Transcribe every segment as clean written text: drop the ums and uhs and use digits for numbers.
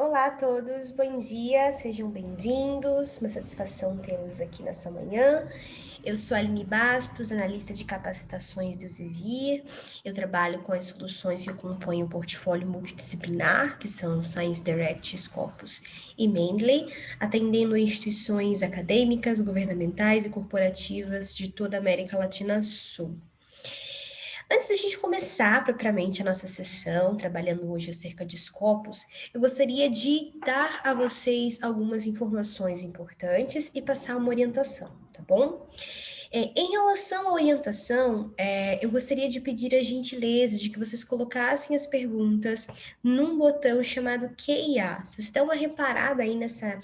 Olá a todos, bom dia, sejam bem-vindos. Uma satisfação tê-los aqui nessa manhã. Eu sou a Aline Bastos, analista de capacitações do Zevir. Eu trabalho com as soluções que compõem o portfólio multidisciplinar, que são Science Direct, Scopus e Mendeley, atendendo instituições acadêmicas, governamentais e corporativas de toda a América Latina Sul. Antes da gente começar propriamente a nossa sessão, trabalhando hoje acerca de escopos, eu gostaria de dar a vocês algumas informações importantes e passar uma orientação, tá bom? Em relação à orientação, eu gostaria de pedir a gentileza de que vocês colocassem as perguntas num botão chamado QIA. Se você dá uma reparada aí nessa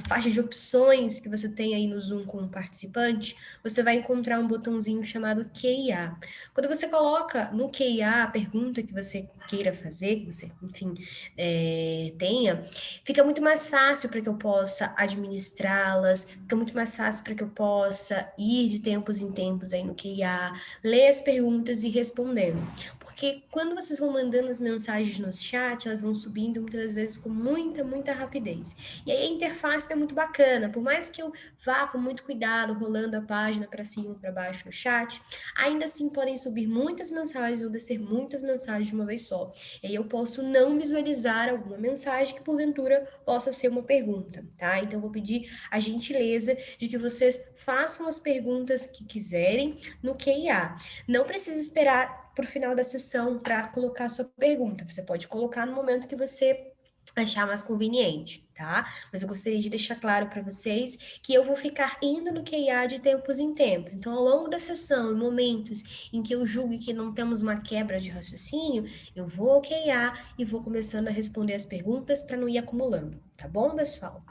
faixa de opções que você tem aí no Zoom como participante, você vai encontrar um botãozinho chamado QIA. Quando você coloca no QIA a pergunta que você queira fazer, que você, enfim, tenha, fica muito mais fácil para que eu possa administrá-las, fica muito mais fácil para que eu possa ir de tempos em tempos aí no QIA, ler as perguntas e respondendo. Porque quando vocês vão mandando as mensagens no chat, elas vão subindo muitas vezes com muita rapidez. E aí a interface é muito bacana, por mais que eu vá com muito cuidado, rolando a página para cima e para baixo no chat, ainda assim podem subir muitas mensagens ou descer muitas mensagens de uma vez só. E aí eu posso não visualizar alguma mensagem que porventura possa ser uma pergunta, tá? Então eu vou pedir a gentileza de que vocês façam as perguntas que quiserem no QIA. Não precisa esperar para o final da sessão para colocar a sua pergunta. Você pode colocar no momento que você achar mais conveniente, tá? Mas eu gostaria de deixar claro para vocês que eu vou ficar indo no QIA de tempos em tempos. Então, ao longo da sessão, em momentos em que eu julgue que não temos uma quebra de raciocínio, eu vou ao QIA e vou começando a responder as perguntas para não ir acumulando, tá bom, pessoal?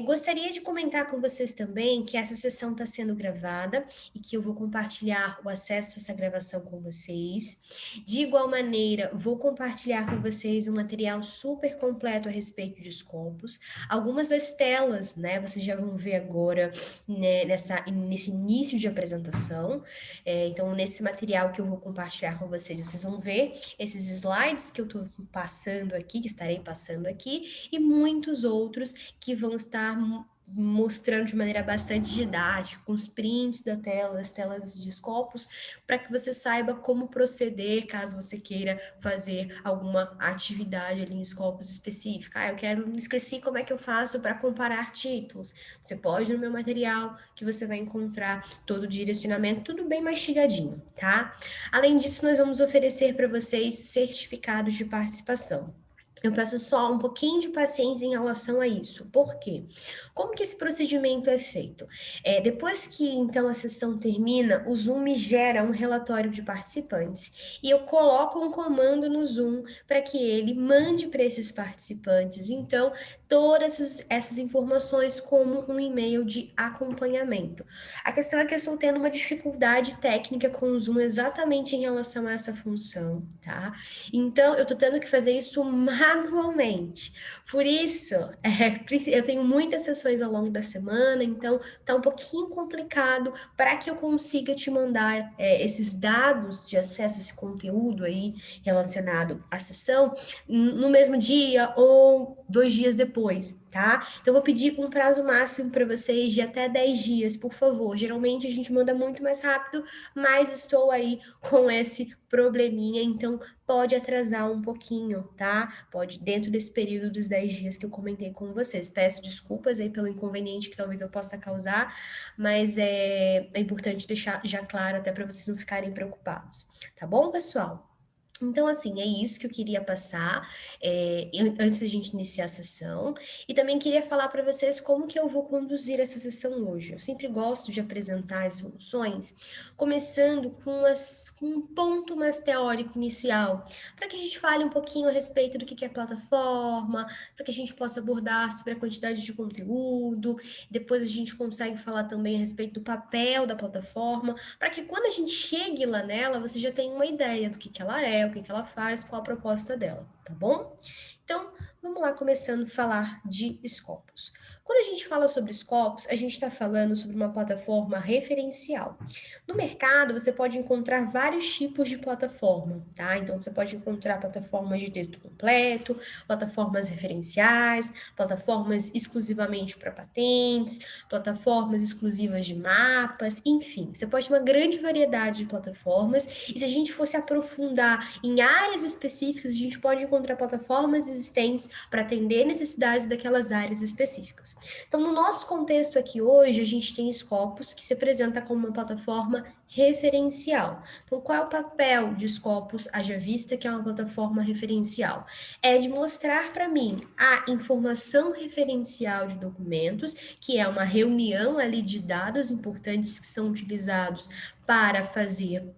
Gostaria de comentar com vocês também que essa sessão está sendo gravada e que eu vou compartilhar o acesso a essa gravação com vocês. De igual maneira, vou compartilhar com vocês um material super completo a respeito de Scopus. Algumas das telas, né, vocês já vão ver agora, né, nesse início de apresentação. Então, nesse material que eu vou compartilhar com vocês, vocês vão ver esses slides que eu estou passando aqui, que estarei passando aqui, e muitos outros que vão estar mostrando de maneira bastante didática, com os prints da tela, as telas de Scopus, para que você saiba como proceder caso você queira fazer alguma atividade ali em Scopus específica. Esqueci como é que eu faço para comparar títulos. Você pode no meu material, que você vai encontrar todo o direcionamento, tudo bem mastigadinho, tá? Além disso, nós vamos oferecer para vocês certificados de participação. Eu peço só um pouquinho de paciência em relação a isso. Por quê? Como que esse procedimento é feito? Depois que, então, a sessão termina, o Zoom me gera um relatório de participantes e eu coloco um comando no Zoom para que ele mande para esses participantes, então, todas essas informações como um e-mail de acompanhamento. A questão é que eu estou tendo uma dificuldade técnica com o Zoom exatamente em relação a essa função, tá? Então, eu estou tendo que fazer isso manualmente. Por isso, eu tenho muitas sessões ao longo da semana, então tá um pouquinho complicado para que eu consiga te mandar esses dados de acesso a esse conteúdo aí relacionado à sessão no mesmo dia ou 2 dias depois, tá? Então, eu vou pedir um prazo máximo para vocês de até 10 dias, por favor. Geralmente a gente manda muito mais rápido, mas estou aí com esse probleminha, então pode atrasar um pouquinho, tá? Pode, dentro desse período dos 10 dias que eu comentei com vocês. Peço desculpas aí pelo inconveniente que talvez eu possa causar, mas é importante deixar já claro até para vocês não ficarem preocupados, tá bom, pessoal? Então, assim, é isso que eu queria passar antes da gente iniciar a sessão. E também queria falar para vocês como que eu vou conduzir essa sessão hoje. Eu sempre gosto de apresentar as soluções, começando com um ponto mais teórico inicial, para que a gente fale um pouquinho a respeito do que é plataforma, para que a gente possa abordar sobre a quantidade de conteúdo. Depois a gente consegue falar também a respeito do papel da plataforma, para que quando a gente chegue lá nela, você já tenha uma ideia do que ela é, o que ela faz, qual a proposta dela, tá bom? Então, vamos lá começando a falar de Scopus. Quando a gente fala sobre Scopus, a gente está falando sobre uma plataforma referencial. No mercado, você pode encontrar vários tipos de plataforma, tá? Então, você pode encontrar plataformas de texto completo, plataformas referenciais, plataformas exclusivamente para patentes, plataformas exclusivas de mapas, enfim, você pode ter uma grande variedade de plataformas, e se a gente fosse aprofundar em áreas específicas, a gente pode encontrar plataformas existentes para atender necessidades daquelas áreas específicas. Então, no nosso contexto aqui hoje, a gente tem Scopus, que se apresenta como uma plataforma referencial. Então, qual é o papel de Scopus, haja vista que é uma plataforma referencial? É de mostrar para mim a informação referencial de documentos, que é uma reunião ali de dados importantes que são utilizados para fazer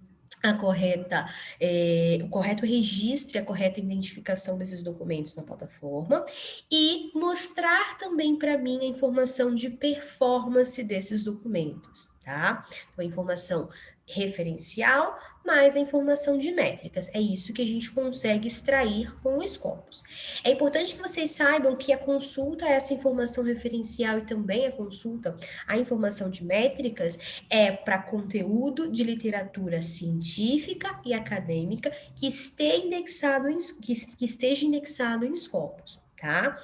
o correto registro e a correta identificação desses documentos na plataforma, e mostrar também para mim a informação de performance desses documentos, tá? Então, a informação referencial mais a informação de métricas. É isso que a gente consegue extrair com o Scopus. É importante que vocês saibam que a consulta a essa informação referencial e também a consulta à informação de métricas é para conteúdo de literatura científica e acadêmica que esteja indexado em Scopus, tá?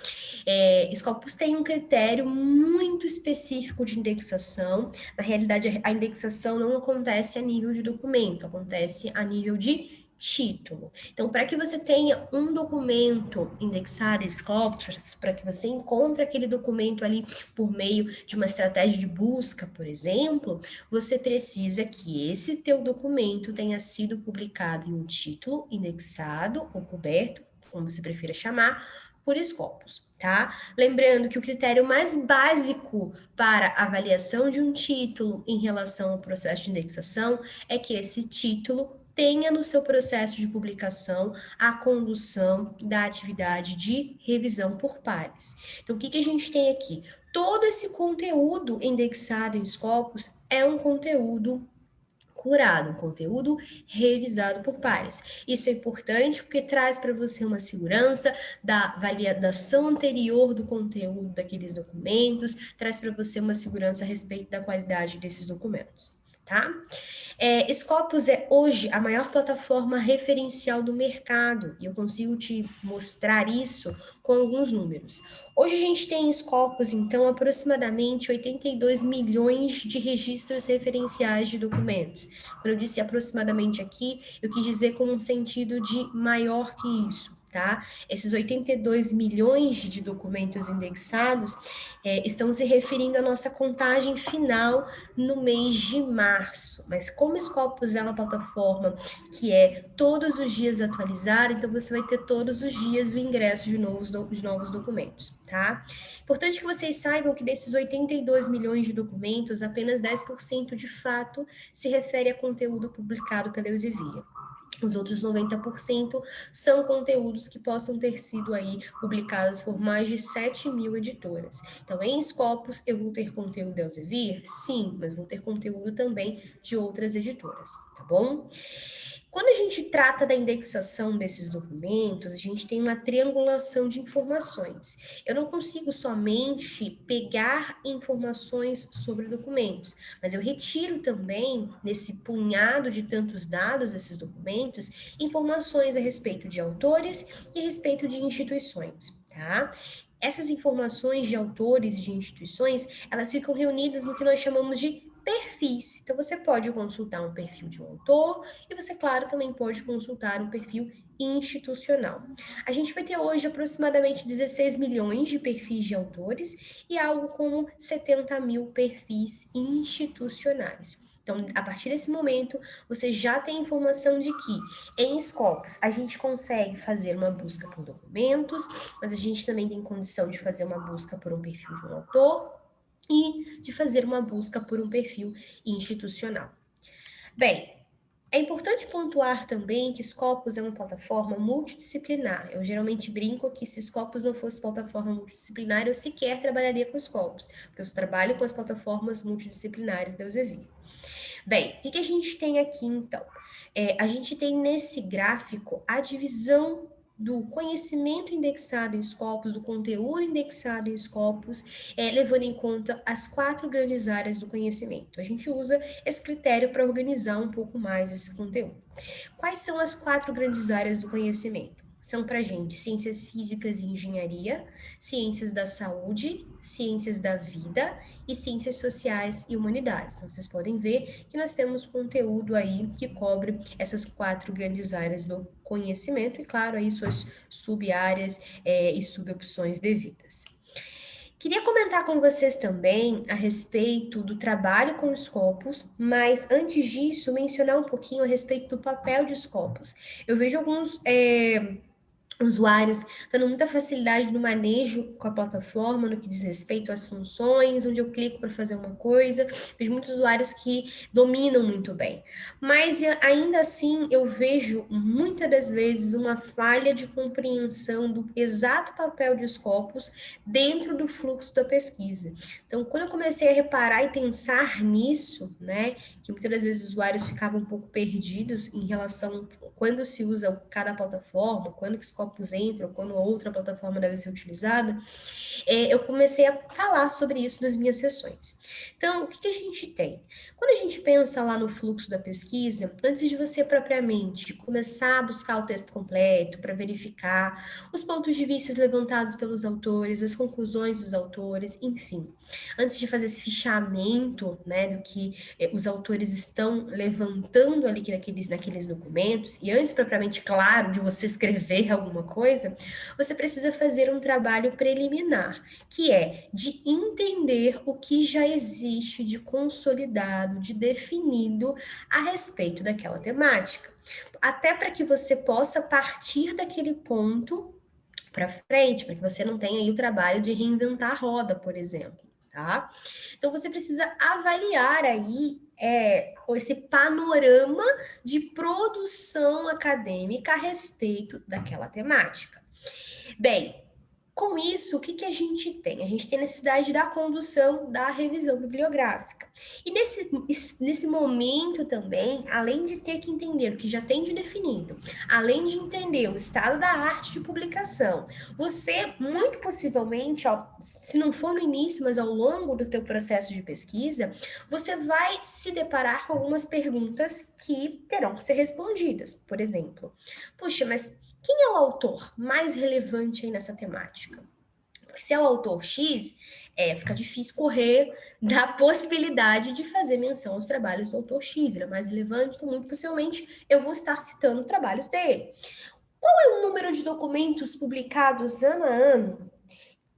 Scopus tem um critério muito específico de indexação. Na realidade, a indexação não acontece a nível de documento, acontece a nível de título. Então, para que você tenha um documento indexado em Scopus, para que você encontre aquele documento ali por meio de uma estratégia de busca, por exemplo, você precisa que esse teu documento tenha sido publicado em um título indexado ou coberto, como você prefira chamar, por Scopus, tá? Lembrando que o critério mais básico para avaliação de um título em relação ao processo de indexação é que esse título tenha no seu processo de publicação a condução da atividade de revisão por pares. Então, o que a gente tem aqui? Todo esse conteúdo indexado em Scopus é um conteúdo curado, um conteúdo revisado por pares. Isso é importante porque traz para você uma segurança da validação anterior do conteúdo daqueles documentos, traz para você uma segurança a respeito da qualidade desses documentos, tá? Scopus é hoje a maior plataforma referencial do mercado e eu consigo te mostrar isso com alguns números. Hoje a gente tem em Scopus, então, aproximadamente 82 milhões de registros referenciais de documentos. Quando eu disse aproximadamente aqui, eu quis dizer com um sentido de maior que isso, tá? Esses 82 milhões de documentos indexados estão se referindo à nossa contagem final no mês de março. Mas como o Scopus é uma plataforma que é todos os dias atualizada, então você vai ter todos os dias o ingresso de novos documentos, tá? Importante que vocês saibam que desses 82 milhões de documentos, apenas 10% de fato se refere a conteúdo publicado pela Elsevier. Os outros 90% são conteúdos que possam ter sido aí publicados por mais de 7 mil editoras. Então, em Scopus, eu vou ter conteúdo da Elsevier? Sim, mas vou ter conteúdo também de outras editoras, tá bom? Quando a gente trata da indexação desses documentos, a gente tem uma triangulação de informações. Eu não consigo somente pegar informações sobre documentos, mas eu retiro também, nesse punhado de tantos dados desses documentos, informações a respeito de autores e a respeito de instituições, tá? Essas informações de autores e de instituições, elas ficam reunidas no que nós chamamos de perfis. Então, você pode consultar um perfil de um autor e você, claro, também pode consultar um perfil institucional. A gente vai ter hoje aproximadamente 16 milhões de perfis de autores e algo como 70 mil perfis institucionais. Então, a partir desse momento, você já tem informação de que em Scopus a gente consegue fazer uma busca por documentos, mas a gente também tem condição de fazer uma busca por um perfil de um autor e de fazer uma busca por um perfil institucional. Bem, é importante pontuar também que Scopus é uma plataforma multidisciplinar. Eu geralmente brinco que se Scopus não fosse plataforma multidisciplinar, eu sequer trabalharia com Scopus, porque eu só trabalho com as plataformas multidisciplinares da Elsevier. Bem, o que a gente tem aqui então? A gente tem nesse gráfico a divisão do conhecimento indexado em Scopus, do conteúdo indexado em Scopus, levando em conta as 4 grandes áreas do conhecimento. A gente usa esse critério para organizar um pouco mais esse conteúdo. Quais são as 4 grandes áreas do conhecimento? São para a gente ciências físicas e engenharia, ciências da saúde, ciências da vida e ciências sociais e humanidades. Então, vocês podem ver que nós temos conteúdo aí que cobre essas 4 grandes áreas do conhecimento e, claro, aí suas sub-áreas e sub-opções devidas. Queria comentar com vocês também a respeito do trabalho com os Scopus, mas antes disso, mencionar um pouquinho a respeito do papel de Scopus. Eu vejo alguns usuários tendo muita facilidade no manejo com a plataforma, no que diz respeito às funções, onde eu clico para fazer uma coisa. Vejo muitos usuários que dominam muito bem. Mas ainda assim, eu vejo muitas das vezes uma falha de compreensão do exato papel de Scopus dentro do fluxo da pesquisa. Então, quando eu comecei a reparar e pensar nisso, né, que muitas das vezes os usuários ficavam um pouco perdidos em relação a quando se usa cada plataforma, quando que Scopus entra, ou quando outra plataforma deve ser utilizada, eu comecei a falar sobre isso nas minhas sessões. Então, o que a gente tem? Quando a gente pensa lá no fluxo da pesquisa, antes de você propriamente começar a buscar o texto completo para verificar os pontos de vista levantados pelos autores, as conclusões dos autores, enfim, antes de fazer esse fichamento, né, do que os autores estão levantando ali naqueles documentos, e antes propriamente, claro, de você escrever alguma coisa, você precisa fazer um trabalho preliminar, que é de entender o que já existe de consolidado, de definido a respeito daquela temática. Até para que você possa partir daquele ponto para frente, para que você não tenha aí o trabalho de reinventar a roda, por exemplo, tá? Então você precisa avaliar aí esse panorama de produção acadêmica a respeito daquela temática. Bem, com isso, o que a gente tem? A gente tem necessidade da condução da revisão bibliográfica. E nesse momento também, além de ter que entender o que já tem de definido, além de entender o estado da arte de publicação, você, muito possivelmente, se não for no início, mas ao longo do teu processo de pesquisa, você vai se deparar com algumas perguntas que terão que ser respondidas. Por exemplo, puxa, mas quem é o autor mais relevante aí nessa temática? Porque se é o autor X, fica difícil correr da possibilidade de fazer menção aos trabalhos do autor X. Ele é mais relevante, então muito possivelmente eu vou estar citando trabalhos dele. Qual é o número de documentos publicados ano a ano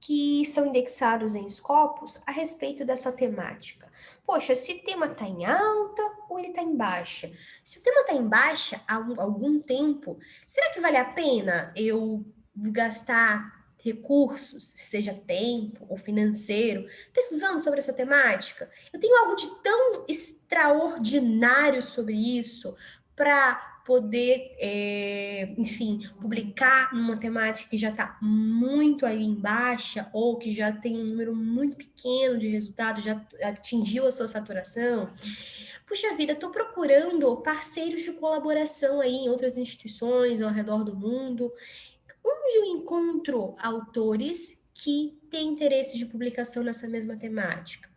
que são indexados em Scopus a respeito dessa temática? Poxa, se o tema está em alta ou ele está em baixa? Se o tema está em baixa há algum tempo, será que vale a pena eu gastar recursos, seja tempo ou financeiro, pesquisando sobre essa temática? Eu tenho algo de tão extraordinário sobre isso para poder, enfim, publicar numa temática que já está muito ali em baixa ou que já tem um número muito pequeno de resultados, já atingiu a sua saturação. Puxa vida, estou procurando parceiros de colaboração aí em outras instituições ao redor do mundo, onde eu encontro autores que têm interesse de publicação nessa mesma temática.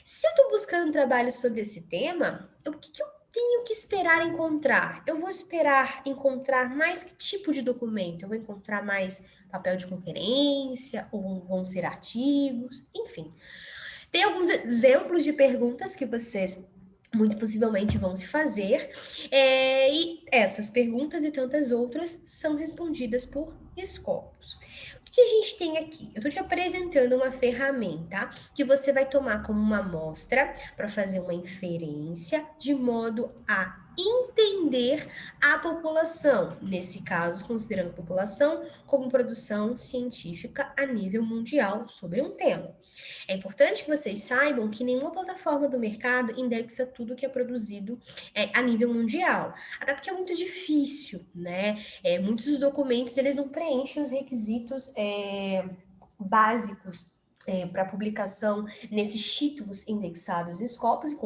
Se eu estou buscando um trabalho sobre esse tema, o que eu tenho que esperar encontrar? Eu vou esperar encontrar mais que tipo de documento? Eu vou encontrar mais papel de conferência, ou vão ser artigos, enfim. Tem alguns exemplos de perguntas que vocês muito possivelmente vão se fazer, e essas perguntas e tantas outras são respondidas por Scopus. O que a gente tem aqui? Eu estou te apresentando uma ferramenta que você vai tomar como uma amostra para fazer uma inferência de modo a entender a população, nesse caso, considerando a população como produção científica a nível mundial sobre um tema. É importante que vocês saibam que nenhuma plataforma do mercado indexa tudo que é produzido a nível mundial, até porque é muito difícil, né? Muitos dos documentos eles não preenchem os requisitos básicos para publicação nesses títulos indexados em Scopus e,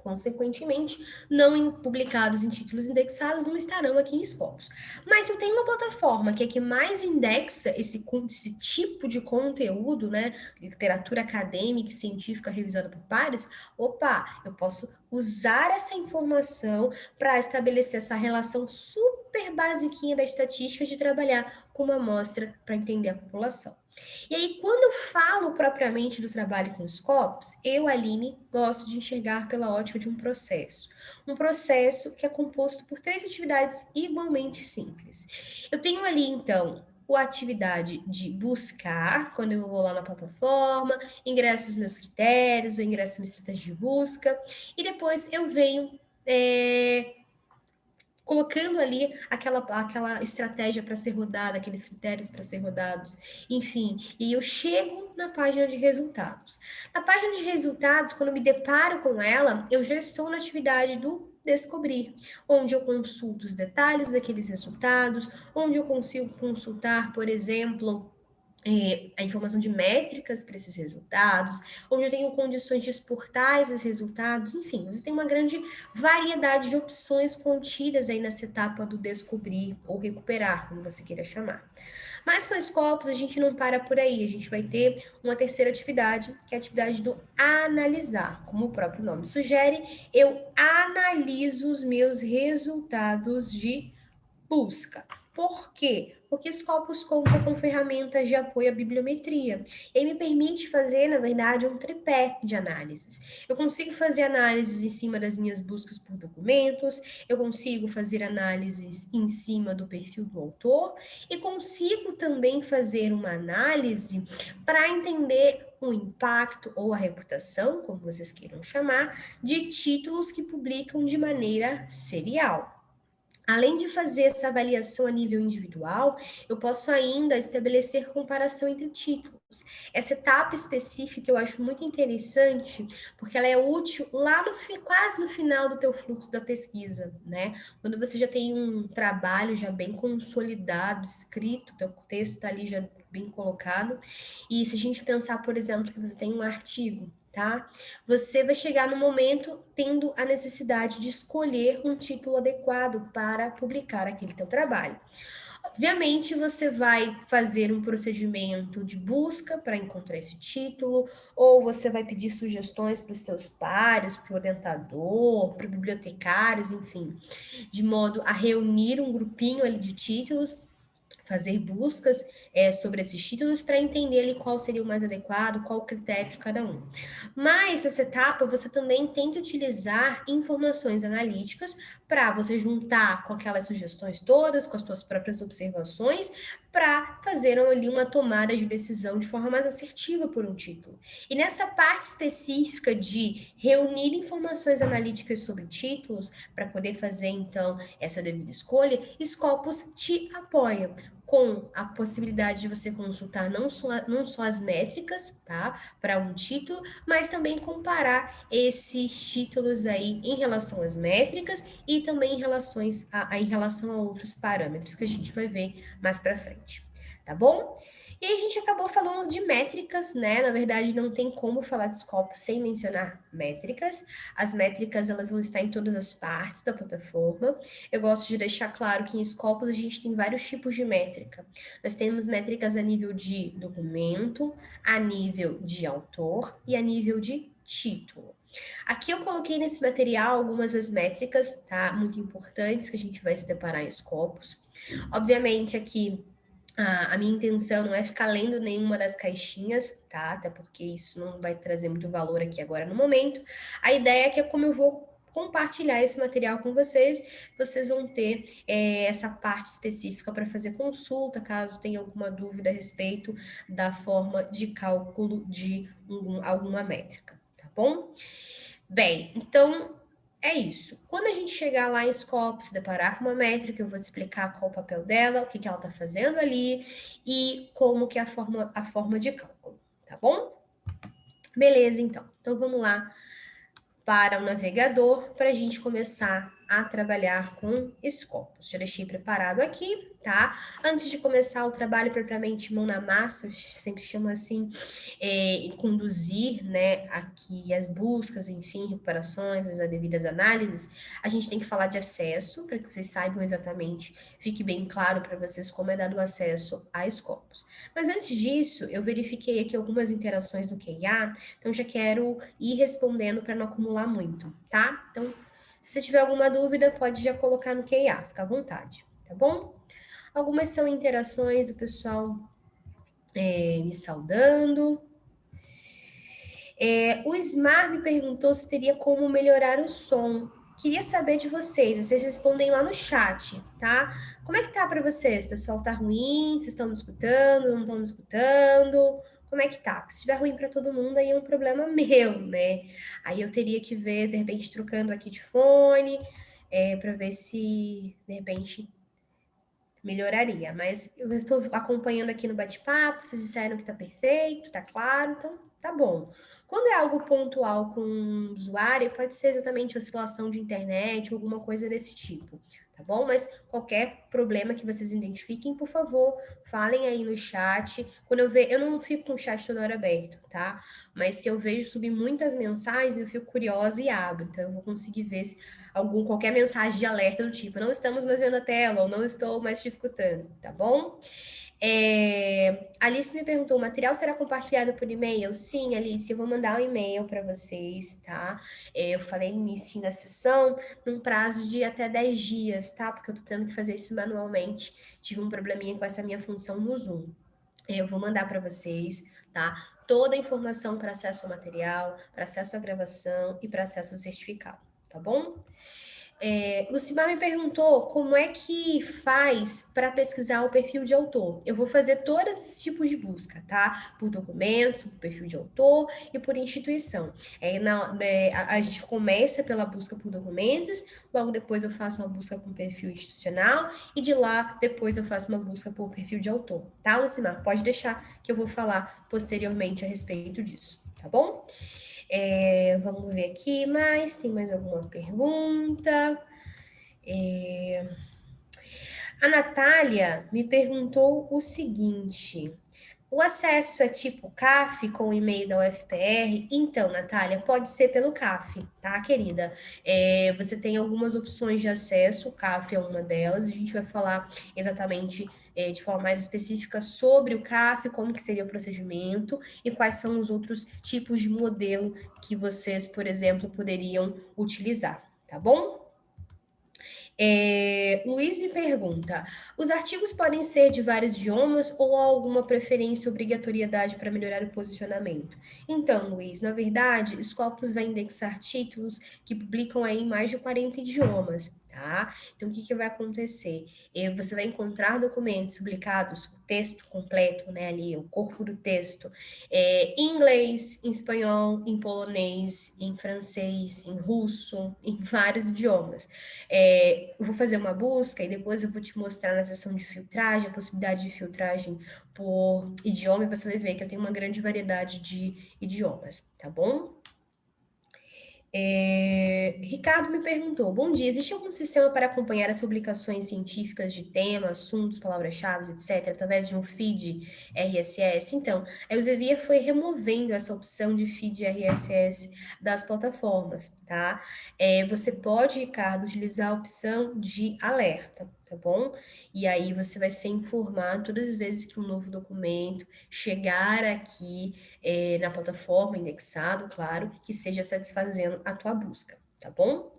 consequentemente, não publicados em títulos indexados não estarão aqui em Scopus. Mas se eu tenho uma plataforma que é que mais indexa esse tipo de conteúdo, né, literatura acadêmica e científica revisada por pares, opa, eu posso usar essa informação para estabelecer essa relação super basiquinha da estatística de trabalhar com uma amostra para entender a população. E aí, quando eu falo propriamente do trabalho com Scopus, eu, Aline, gosto de enxergar pela ótica de um processo. Um processo que é composto por 3 atividades igualmente simples. Eu tenho ali, então, a atividade de buscar, quando eu vou lá na plataforma, ingresso os meus critérios, eu ingresso uma estratégia de busca, e depois eu venho colocando ali aquela estratégia para ser rodada, aqueles critérios para ser rodados, enfim, e eu chego na página de resultados. Na página de resultados, quando eu me deparo com ela, eu já estou na atividade do descobrir, onde eu consulto os detalhes daqueles resultados, onde eu consigo consultar, por exemplo, a informação de métricas para esses resultados, onde eu tenho condições de exportar esses resultados, enfim, você tem uma grande variedade de opções contidas aí nessa etapa do descobrir ou recuperar, como você queira chamar. Mas com a Scopus a gente não para por aí, a gente vai ter uma terceira atividade, que é a atividade do analisar. Como o próprio nome sugere, eu analiso os meus resultados de busca. Por quê? Porque Scopus conta com ferramentas de apoio à bibliometria. Ele me permite fazer, na verdade, um tripé de análises. Eu consigo fazer análises em cima das minhas buscas por documentos, eu consigo fazer análises em cima do perfil do autor e consigo também fazer uma análise para entender o impacto ou a reputação, como vocês queiram chamar, de títulos que publicam de maneira serial. Além de fazer essa avaliação a nível individual, eu posso ainda estabelecer comparação entre títulos. Essa etapa específica eu acho muito interessante, porque ela é útil lá quase no final do teu fluxo da pesquisa, né? Quando você já tem um trabalho já bem consolidado, escrito, teu texto está ali já bem colocado. E se a gente pensar, por exemplo, que você tem um artigo, tá? Você vai chegar no momento tendo a necessidade de escolher um título adequado para publicar aquele teu trabalho. Obviamente, você vai fazer um procedimento de busca para encontrar esse título, ou você vai pedir sugestões para os seus pares, para o orientador, para bibliotecários, enfim, de modo a reunir um grupinho ali de títulos, fazer buscas sobre esses títulos para entender ali qual seria o mais adequado, qual o critério de cada um. Mas nessa etapa você também tem que utilizar informações analíticas para você juntar com aquelas sugestões todas, com as suas próprias observações, para fazer ali uma tomada de decisão de forma mais assertiva por um título. E nessa parte específica de reunir informações analíticas sobre títulos, para poder fazer então essa devida escolha, Scopus te apoia com a possibilidade de você consultar não só as métricas, tá, para um título, mas também comparar esses títulos aí em relação às métricas e também em relação a outros parâmetros que a gente vai ver mais para frente, tá bom? E aí a gente acabou falando de métricas, né? Na verdade, não tem como falar de Scopus sem mencionar métricas. As métricas, elas vão estar em todas as partes da plataforma. Eu gosto de deixar claro que em Scopus a gente tem vários tipos de métrica. Nós temos métricas a nível de documento, a nível de autor e a nível de título. Aqui eu coloquei nesse material algumas das métricas, tá? Muito importantes que a gente vai se deparar em Scopus. Obviamente, aqui a minha intenção não é ficar lendo nenhuma das caixinhas, tá? Até porque isso não vai trazer muito valor aqui agora no momento. A ideia é que, como eu vou compartilhar esse material com vocês, vocês vão ter essa parte específica para fazer consulta, caso tenha alguma dúvida a respeito da forma de cálculo de alguma métrica, tá bom? Bem, então é isso. Quando a gente chegar lá em Scopus, se deparar com uma métrica, eu vou te explicar qual o papel dela, o que ela está fazendo ali e como que é a forma de cálculo, tá bom? Beleza, então. Então vamos lá para o navegador para a gente começar a trabalhar com Scopus. Já deixei preparado aqui, tá? Antes de começar o trabalho propriamente mão na massa, eu sempre chamo assim, conduzir, né, aqui as buscas, enfim, recuperações, as devidas análises, a gente tem que falar de acesso, para que vocês saibam exatamente, fique bem claro para vocês como é dado o acesso a Scopus. Mas antes disso, eu verifiquei aqui algumas interações do QIA, então já quero ir respondendo para não acumular muito, tá? Então, se você tiver alguma dúvida, pode já colocar no QIA, fica à vontade, tá bom? Algumas são interações do pessoal me saudando. O Smar me perguntou se teria como melhorar o som. Queria saber de vocês, vocês respondem lá no chat, tá? Como é que tá para vocês? O pessoal tá ruim? Vocês estão me escutando? Não estão me escutando? Como é que tá? Se estiver ruim para todo mundo, aí é um problema meu, né? Aí eu teria que ver, de repente, trocando aqui de fone, para ver se, de repente, melhoraria. Mas eu estou acompanhando aqui no bate-papo, vocês disseram que tá perfeito, tá claro, então tá bom. Quando é algo pontual com um usuário, pode ser exatamente oscilação de internet, alguma coisa desse tipo, tá bom? Mas qualquer problema que vocês identifiquem, por favor, falem aí no chat. Quando eu ver, eu não fico com o chat toda hora aberto, tá? Mas se eu vejo subir muitas mensagens, eu fico curiosa e abro. Então eu vou conseguir ver se qualquer mensagem de alerta do tipo, não estamos mais vendo a tela, ou não estou mais te escutando, tá bom? Alice me perguntou, o material será compartilhado por e-mail? Sim, Alice, eu vou mandar um e-mail para vocês, tá? Eu falei no início da sessão, num prazo de até 10 dias, tá? Porque eu tô tendo que fazer isso manualmente. Tive um probleminha com essa minha função no Zoom. Eu vou mandar para vocês, tá? Toda a informação para acesso ao material, para acesso à gravação e para acesso ao certificado, tá bom? Lucimar me perguntou como é que faz para pesquisar o perfil de autor. Eu vou fazer todos esses tipos de busca, tá? Por documentos, por perfil de autor e por instituição. A gente começa pela busca por documentos, logo depois eu faço uma busca por perfil institucional e de lá depois eu faço uma busca por perfil de autor, tá, Lucimar? Pode deixar que eu vou falar posteriormente a respeito disso, tá bom? Vamos ver aqui mais. Tem mais alguma pergunta? A Natália me perguntou o seguinte: o acesso é tipo CAF com o e-mail da UFPR? Então, Natália, pode ser pelo CAF, tá, querida? Você tem algumas opções de acesso, o CAF é uma delas, a gente vai falar exatamente de forma mais específica sobre o CAF, como que seria o procedimento e quais são os outros tipos de modelo que vocês, por exemplo, poderiam utilizar, tá bom? Luiz me pergunta: os artigos podem ser de vários idiomas ou há alguma preferência ou obrigatoriedade para melhorar o posicionamento? Então, Luiz, na verdade, Scopus vai indexar títulos que publicam aí em mais de 40 idiomas, tá? Então, o que que vai acontecer? Você vai encontrar documentos publicados, o texto completo, né, ali, o corpo do texto, em inglês, em espanhol, em polonês, em francês, em russo, em vários idiomas. Eu vou fazer uma busca e depois eu vou te mostrar na seção de filtragem, a possibilidade de filtragem por idioma, e você vai ver que eu tenho uma grande variedade de idiomas, tá bom? Ricardo me perguntou: bom dia, existe algum sistema para acompanhar as publicações científicas de tema, assuntos, palavras-chave, etc., através de um feed RSS? Então, a Elsevier foi removendo essa opção de feed RSS das plataformas, tá? Você pode, Ricardo, utilizar a opção de alerta, tá bom? E aí você vai ser informado todas as vezes que um novo documento chegar aqui na plataforma, indexado, claro, que esteja satisfazendo a tua busca, tá bom?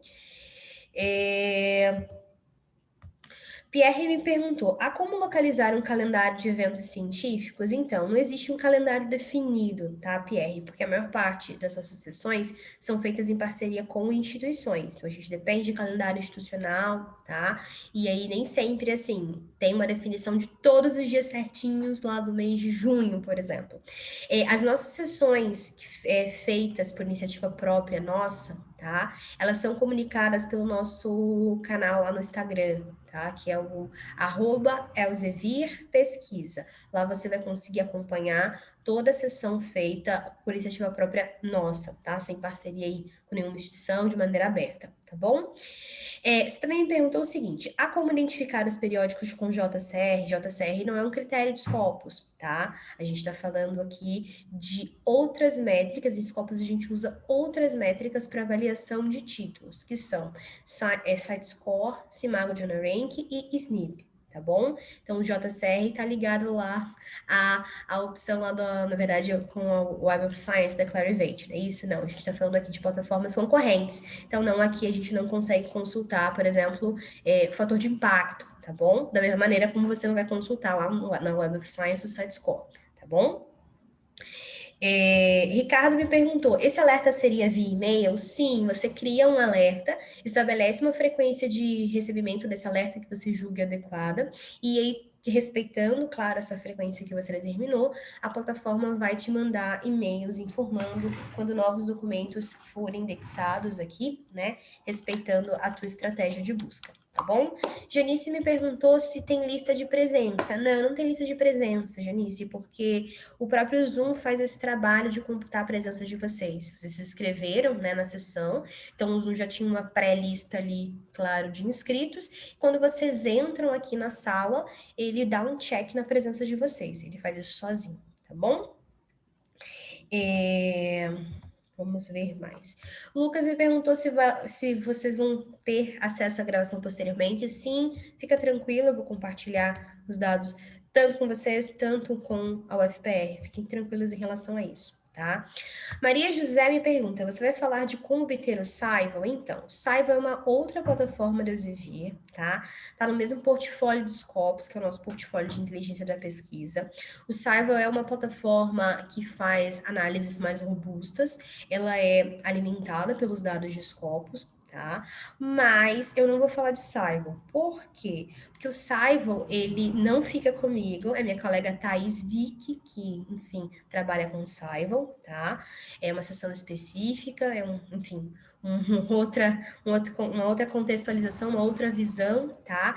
Pierre me perguntou: há como localizar um calendário de eventos científicos? Então, não existe um calendário definido, tá, Pierre? Porque a maior parte das nossas sessões são feitas em parceria com instituições. Então, a gente depende de calendário institucional, tá? E aí, nem sempre, assim, tem uma definição de todos os dias certinhos lá do mês de junho, por exemplo. As nossas sessões feitas por iniciativa própria nossa, tá? Elas são comunicadas pelo nosso canal lá no Instagram, tá? Que é o @elsevirpesquisa. Lá você vai conseguir acompanhar toda a sessão feita por iniciativa própria nossa, tá? Sem parceria aí com nenhuma instituição, de maneira aberta, tá bom? Você também me perguntou o seguinte: há como identificar os periódicos com JCR? JCR não é um critério de Scopus, tá? A gente está falando aqui de outras métricas, em Scopus a gente usa outras métricas para avaliação de títulos, que são SiteScore, Simago Junior Rank e SNP. Tá bom? Então, o JCR está ligado lá à opção lá, na verdade, com o Web of Science da Clarivate, não é isso? Não, a gente está falando aqui de plataformas concorrentes. Então, não, aqui a gente não consegue consultar, por exemplo, o fator de impacto, tá bom? Da mesma maneira como você não vai consultar lá na Web of Science o SiteScore, tá bom? Ricardo me perguntou, esse alerta seria via e-mail? Sim, você cria um alerta, estabelece uma frequência de recebimento desse alerta que você julgue adequada, e aí, respeitando, claro, essa frequência que você determinou, a plataforma vai te mandar e-mails informando quando novos documentos forem indexados aqui, né, respeitando a tua estratégia de busca, tá bom? Janice me perguntou se tem lista de presença. Não, não tem lista de presença, Janice, porque o próprio Zoom faz esse trabalho de computar a presença de vocês. Vocês se inscreveram, né, na sessão, então o Zoom já tinha uma pré-lista ali, claro, de inscritos. Quando vocês entram aqui na sala, ele dá um check na presença de vocês. Ele faz isso sozinho, tá bom? Vamos ver mais. O Lucas me perguntou se vocês vão ter acesso à gravação posteriormente. Sim, fica tranquilo, eu vou compartilhar os dados tanto com vocês, tanto com a UFPR. Fiquem tranquilos em relação a isso, tá? Maria José me pergunta, você vai falar de como obter o Saival? Então, Saival é uma outra plataforma do Elsevier, tá? Tá no mesmo portfólio do Scopus, que é o nosso portfólio de inteligência da pesquisa. O Saival é uma plataforma que faz análises mais robustas, ela é alimentada pelos dados de Scopus, tá? Mas eu não vou falar de Saival. Por quê? Porque o Saival, ele não fica comigo, é minha colega Thaís Vick, que, enfim, trabalha com o Saival, tá? É uma sessão específica, enfim, uma outra contextualização, uma outra visão, tá?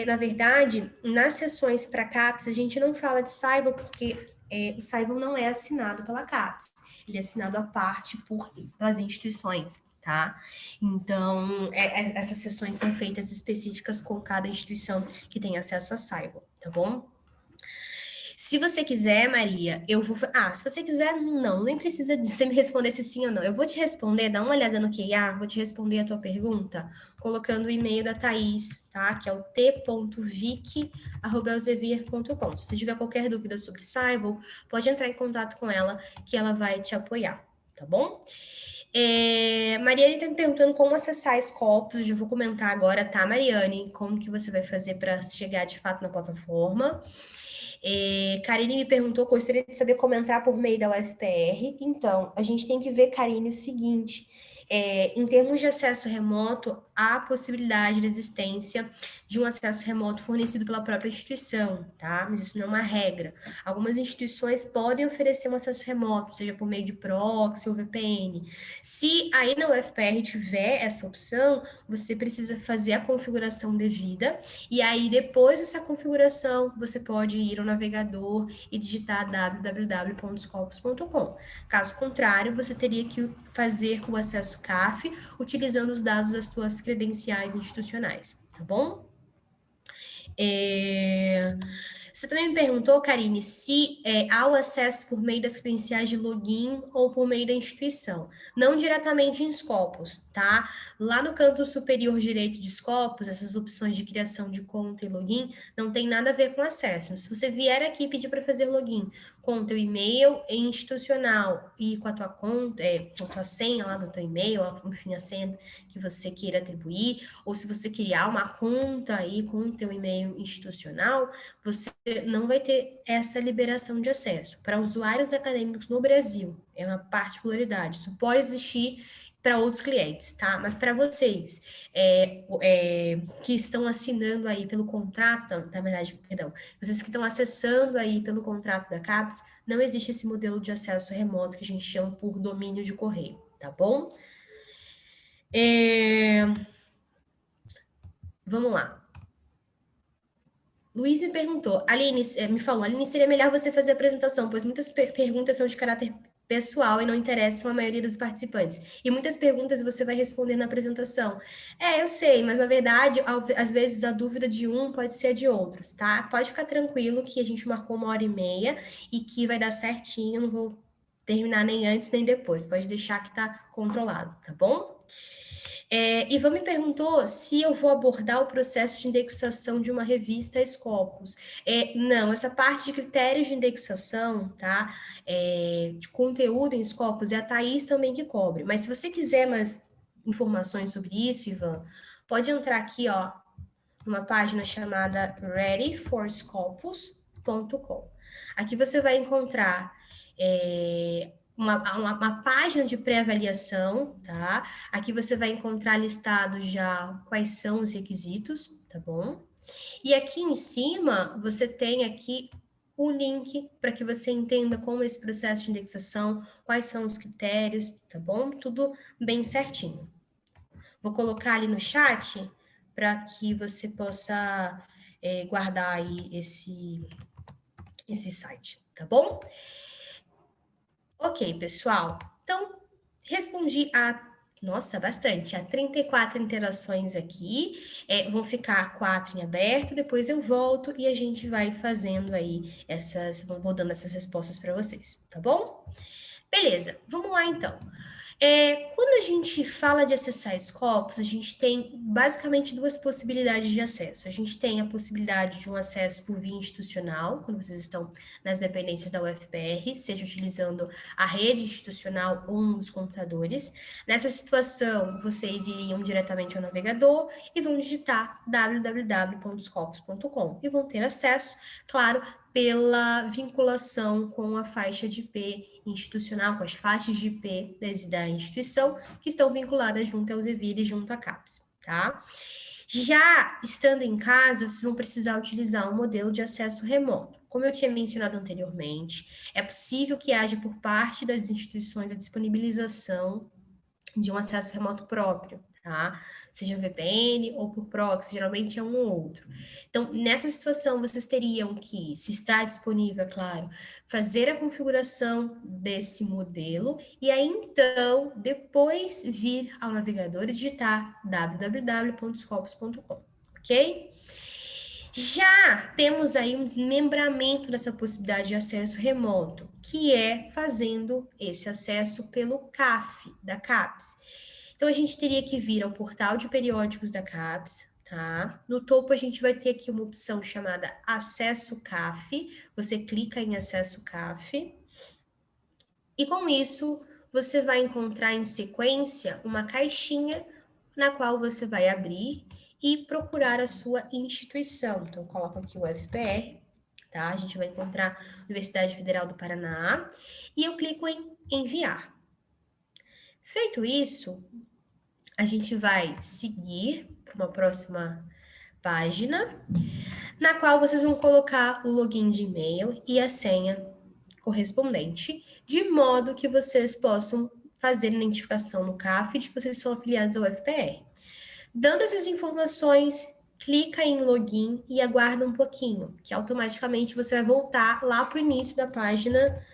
Na verdade, nas sessões para CAPES, a gente não fala de Saival porque o Saival não é assinado pela CAPES, ele é assinado à parte pelas instituições, tá? Então, essas sessões são feitas específicas com cada instituição que tem acesso a Saival, tá bom? Se você quiser, Maria, eu vou. Se você quiser, não, nem precisa de você me responder se sim ou não. Eu vou te responder, dá uma olhada no QIA, vou te responder a tua pergunta, colocando o e-mail da Thaís, tá? Que é o t.vic@elsevier.com. Se você tiver qualquer dúvida sobre Saival, pode entrar em contato com ela, que ela vai te apoiar, tá bom? Mariane está me perguntando como acessar Scopus. Eu já vou comentar agora, tá, Mariane? Como que você vai fazer para chegar de fato na plataforma. Karine me perguntou, gostaria de saber como entrar por meio da UFPR. Então, a gente tem que ver, Karine, o seguinte: em termos de acesso remoto, há possibilidade de existência de um acesso remoto fornecido pela própria instituição, tá? Mas isso não é uma regra. Algumas instituições podem oferecer um acesso remoto, seja por meio de proxy ou VPN. Se aí na UFPR tiver essa opção, você precisa fazer a configuração devida, e aí depois dessa configuração, você pode ir ao navegador e digitar www.scopus.com. Caso contrário, você teria que fazer o acesso CAF utilizando os dados das suas credenciais institucionais, tá bom? Você também me perguntou, Karine, se há o acesso por meio das credenciais de login ou por meio da instituição. Não diretamente em Scopus, tá? Lá no canto superior direito de Scopus, essas opções de criação de conta e login não tem nada a ver com acesso. Se você vier aqui e pedir para fazer login com o teu e-mail institucional e com a tua conta, com a tua senha lá do teu e-mail, enfim, a senha que você queira atribuir, ou se você criar uma conta aí com o teu e-mail institucional, você não vai ter essa liberação de acesso. Para usuários acadêmicos no Brasil, é uma particularidade, isso pode existir para outros clientes, tá? Mas para vocês que estão assinando aí pelo contrato, na verdade, perdão, vocês que estão acessando aí pelo contrato da CAPES, não existe esse modelo de acesso remoto que a gente chama por domínio de correio, tá bom? Vamos lá. Luiz me perguntou, Aline, me falou, Aline, seria melhor você fazer a apresentação, pois muitas perguntas são de caráter pessoal e não interessam a maioria dos participantes. E muitas perguntas você vai responder na apresentação. Eu sei, mas na verdade, às vezes a dúvida de um pode ser a de outros, tá? Pode ficar tranquilo que a gente marcou 1h30 e que vai dar certinho, não vou terminar nem antes nem depois. Pode deixar que tá controlado, tá bom? Ivan me perguntou se eu vou abordar o processo de indexação de uma revista Scopus. Não, essa parte de critérios de indexação, tá? De conteúdo em Scopus é a Thaís também que cobre. Mas se você quiser mais informações sobre isso, Ivan, pode entrar aqui, ó, numa página chamada readyforscopus.com. Aqui você vai encontrar uma página de pré-avaliação, tá? Aqui você vai encontrar listado já quais são os requisitos, tá bom? E aqui em cima, você tem aqui o link para que você entenda como esse processo de indexação, quais são os critérios, tá bom? Tudo bem certinho. Vou colocar ali no chat para que você possa guardar aí esse site, tá bom? Ok, pessoal. Então, respondi nossa, bastante, a 34 interações aqui. Vão ficar 4 em aberto, depois eu volto e a gente vai fazendo aí vou dando essas respostas para vocês, tá bom? Beleza, vamos lá então. Quando a gente fala de acessar Scopus, a gente tem basicamente duas possibilidades de acesso. A gente tem a possibilidade de um acesso por via institucional, quando vocês estão nas dependências da UFPR, seja utilizando a rede institucional ou um dos computadores. Nessa situação, vocês iriam diretamente ao navegador e vão digitar www.scopus.com e vão ter acesso, claro, pela vinculação com a faixa de IP institucional, com as faixas de IP da instituição, que estão vinculadas junto ao Elsevier e junto à CAPES, tá? Já estando em casa, vocês vão precisar utilizar um modelo de acesso remoto. Como eu tinha mencionado anteriormente, é possível que haja por parte das instituições a disponibilização de um acesso remoto próprio, tá? Seja VPN ou por proxy, geralmente é um ou outro. Então, nessa situação, vocês teriam que, se está disponível, é claro, fazer a configuração desse modelo e aí, então, depois vir ao navegador e digitar www.scopus.com, ok? Já temos aí um desmembramento dessa possibilidade de acesso remoto, que é fazendo esse acesso pelo CAF, da CAPES. Então, a gente teria que vir ao portal de periódicos da CAPES, tá? No topo, a gente vai ter aqui uma opção chamada Acesso CAF. Você clica em Acesso CAF. E com isso, você vai encontrar em sequência uma caixinha na qual você vai abrir e procurar a sua instituição. Então, eu coloco aqui o UFPR, tá? A gente vai encontrar Universidade Federal do Paraná e eu clico em enviar. Feito isso, a gente vai seguir para uma próxima página, na qual vocês vão colocar o login de e-mail e a senha correspondente, de modo que vocês possam fazer a identificação no CAF de que vocês são afiliados ao FPR. Dando essas informações, clica em login e aguarda um pouquinho, que automaticamente você vai voltar lá para o início da página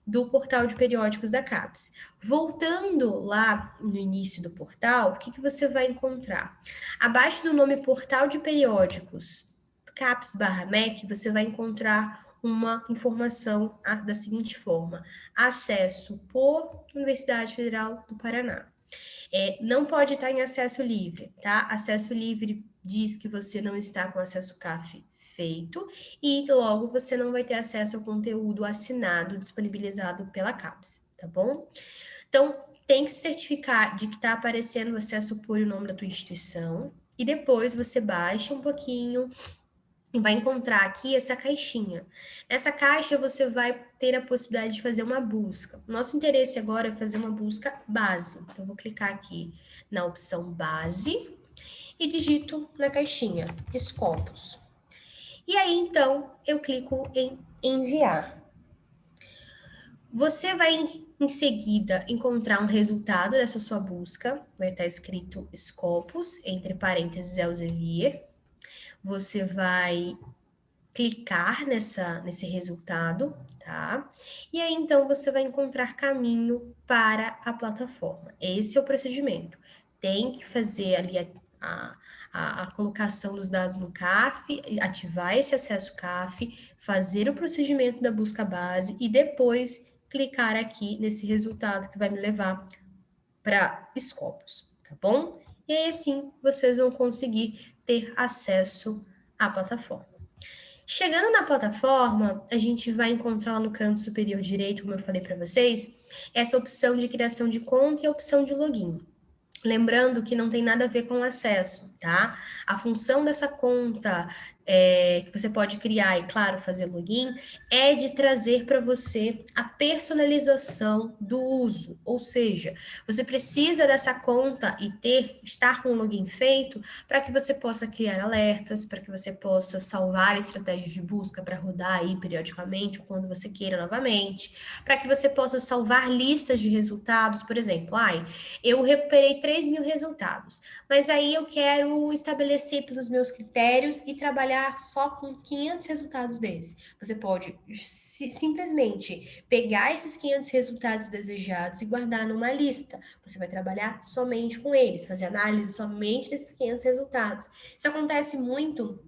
do portal de periódicos da CAPES. Voltando lá no início do portal, o que você vai encontrar? Abaixo do nome Portal de Periódicos CAPES/MEC, você vai encontrar uma informação da seguinte forma: acesso por Universidade Federal do Paraná. Não pode estar em acesso livre, tá? Acesso livre diz que você não está com acesso CAF feito e logo você não vai ter acesso ao conteúdo assinado disponibilizado pela CAPES, tá bom? Então, tem que se certificar de que está aparecendo o acesso por o nome da tua instituição e depois você baixa um pouquinho e vai encontrar aqui essa caixinha. Nessa caixa você vai ter a possibilidade de fazer uma busca. Nosso interesse agora é fazer uma busca base. Então, eu vou clicar aqui na opção base e digito na caixinha Scopus. E aí, então, eu clico em enviar. Você vai, em seguida, encontrar um resultado dessa sua busca. Vai estar escrito Scopus, entre parênteses, Elsevier. Você vai clicar nesse resultado, tá? E aí, então, você vai encontrar caminho para a plataforma. Esse é o procedimento. Tem que fazer ali a colocação dos dados no CAF, ativar esse acesso CAF, fazer o procedimento da busca base e depois clicar aqui nesse resultado que vai me levar para Scopus, tá bom? E aí, assim, vocês vão conseguir ter acesso à plataforma. Chegando na plataforma, a gente vai encontrar lá no canto superior direito, como eu falei para vocês, essa opção de criação de conta e a opção de login. Lembrando que não tem nada a ver com acesso, tá? A função dessa conta que você pode criar e, claro, fazer login é de trazer para você a personalização do uso. Ou seja, você precisa dessa conta e estar com o login feito para que você possa criar alertas, para que você possa salvar estratégias de busca para rodar aí periodicamente ou quando você queira novamente, para que você possa salvar listas de resultados, por exemplo, eu recuperei 3.000 resultados, mas aí eu quero estabelecer pelos meus critérios e trabalhar só com 500 resultados desses. Você pode simplesmente pegar esses 500 resultados desejados e guardar numa lista. Você vai trabalhar somente com eles, fazer análise somente desses 500 resultados. Isso acontece muito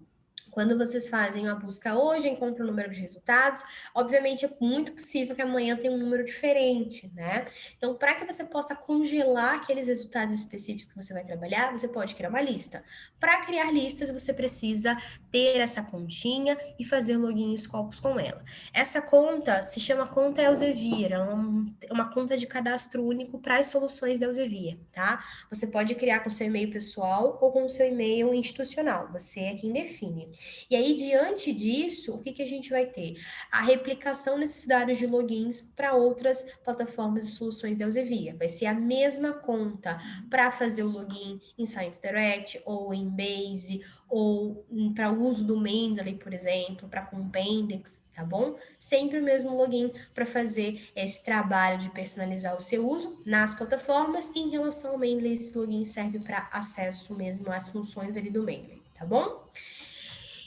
quando vocês fazem a busca hoje, encontram um número de resultados, obviamente é muito possível que amanhã tenha um número diferente, né? Então, para que você possa congelar aqueles resultados específicos que você vai trabalhar, você pode criar uma lista. Para criar listas, você precisa ter essa continha e fazer login e Scopus com ela. Essa conta se chama conta Elsevier, é uma conta de cadastro único para as soluções da Elsevier, tá? Você pode criar com seu e-mail pessoal ou com o seu e-mail institucional, você é quem define. E aí, diante disso, o que a gente vai ter? A replicação desses dados de logins para outras plataformas e soluções da Elsevier. Vai ser a mesma conta para fazer o login em Science Direct ou em Base ou para o uso do Mendeley, por exemplo, para Compendex, tá bom? Sempre o mesmo login para fazer esse trabalho de personalizar o seu uso nas plataformas e em relação ao Mendeley, esse login serve para acesso mesmo às funções ali do Mendeley, tá bom?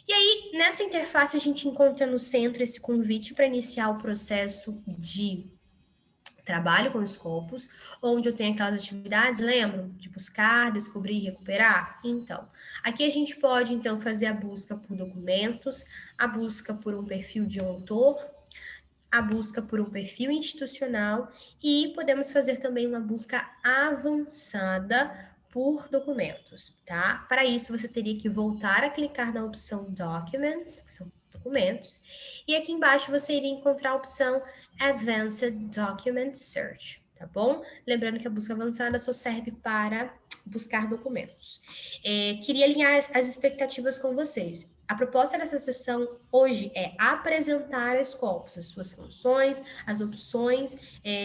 E aí, nessa interface, a gente encontra no centro esse convite para iniciar o processo de trabalho com Scopus, onde eu tenho aquelas atividades, lembram? De buscar, descobrir e recuperar? Então, aqui a gente pode, então, fazer a busca por documentos, a busca por um perfil de um autor, a busca por um perfil institucional e podemos fazer também uma busca avançada por documentos, tá? Para isso, você teria que voltar a clicar na opção Documents, que são documentos, e aqui embaixo você iria encontrar a opção Advanced Document Search, tá bom? Lembrando que a busca avançada só serve para buscar documentos. Queria alinhar as expectativas com vocês. A proposta dessa sessão hoje é apresentar a Scopus, as suas funções, as opções,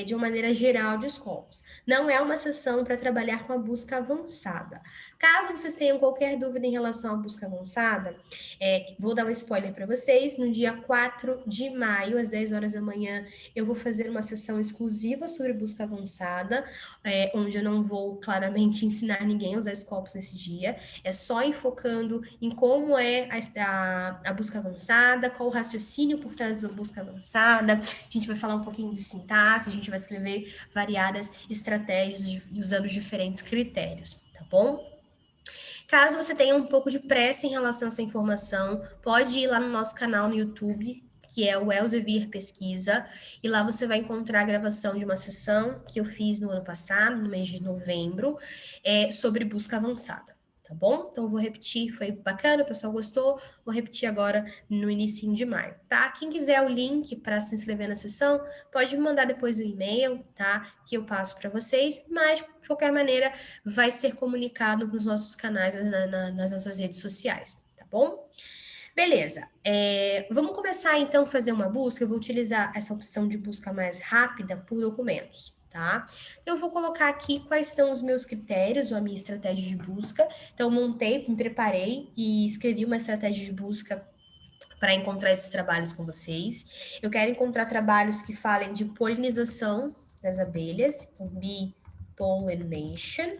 de uma maneira geral de Scopus. Não é uma sessão para trabalhar com a busca avançada. Caso vocês tenham qualquer dúvida em relação à busca avançada, vou dar um spoiler para vocês. No dia 4 de maio, às 10 horas da manhã, eu vou fazer uma sessão exclusiva sobre busca avançada, onde eu não vou claramente ensinar ninguém a usar Scopus nesse dia. É só enfocando em como é a busca avançada, qual o raciocínio por trás da busca avançada. A gente vai falar um pouquinho de sintaxe, a gente vai escrever variadas estratégias usando diferentes critérios, tá bom? Caso você tenha um pouco de pressa em relação a essa informação, pode ir lá no nosso canal no YouTube, que é o Elsevier Pesquisa, e lá você vai encontrar a gravação de uma sessão que eu fiz no ano passado, no mês de novembro, sobre busca avançada, tá bom? Então, eu vou repetir, foi bacana, o pessoal gostou, vou repetir agora no início de maio, tá? Quem quiser o link para se inscrever na sessão, pode me mandar depois o e-mail, tá? Que eu passo para vocês, mas, de qualquer maneira, vai ser comunicado nos nossos canais, nas nossas redes sociais, tá bom? Beleza, vamos começar então a fazer uma busca. Eu vou utilizar essa opção de busca mais rápida por documentos, tá? Então, eu vou colocar aqui quais são os meus critérios ou a minha estratégia de busca. Então, montei, me preparei e escrevi uma estratégia de busca para encontrar esses trabalhos com vocês. Eu quero encontrar trabalhos que falem de polinização das abelhas, então bee pollination,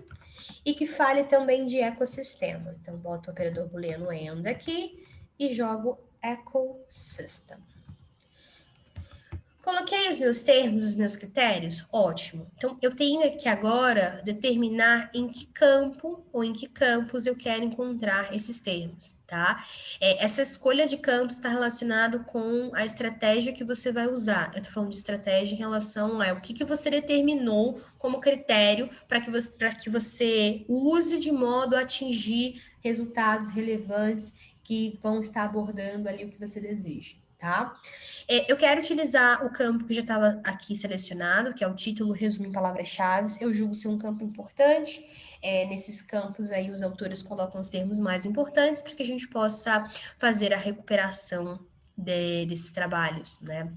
e que fale também de ecossistema. Então, boto o operador booleano AND aqui e jogo ecosystem. Coloquei os meus termos, os meus critérios? Ótimo. Então, eu tenho que agora determinar em que campo ou em que campos eu quero encontrar esses termos, tá? Essa escolha de campos está relacionado com a estratégia que você vai usar. Eu estou falando de estratégia em relação a o que você determinou como critério para que você use de modo a atingir resultados relevantes que vão estar abordando ali o que você deseja, tá? Eu quero utilizar o campo que já estava aqui selecionado, que é o título, resumo em palavras-chave. Eu julgo ser um campo importante. Nesses campos aí, os autores colocam os termos mais importantes para que a gente possa fazer a recuperação desses trabalhos, né?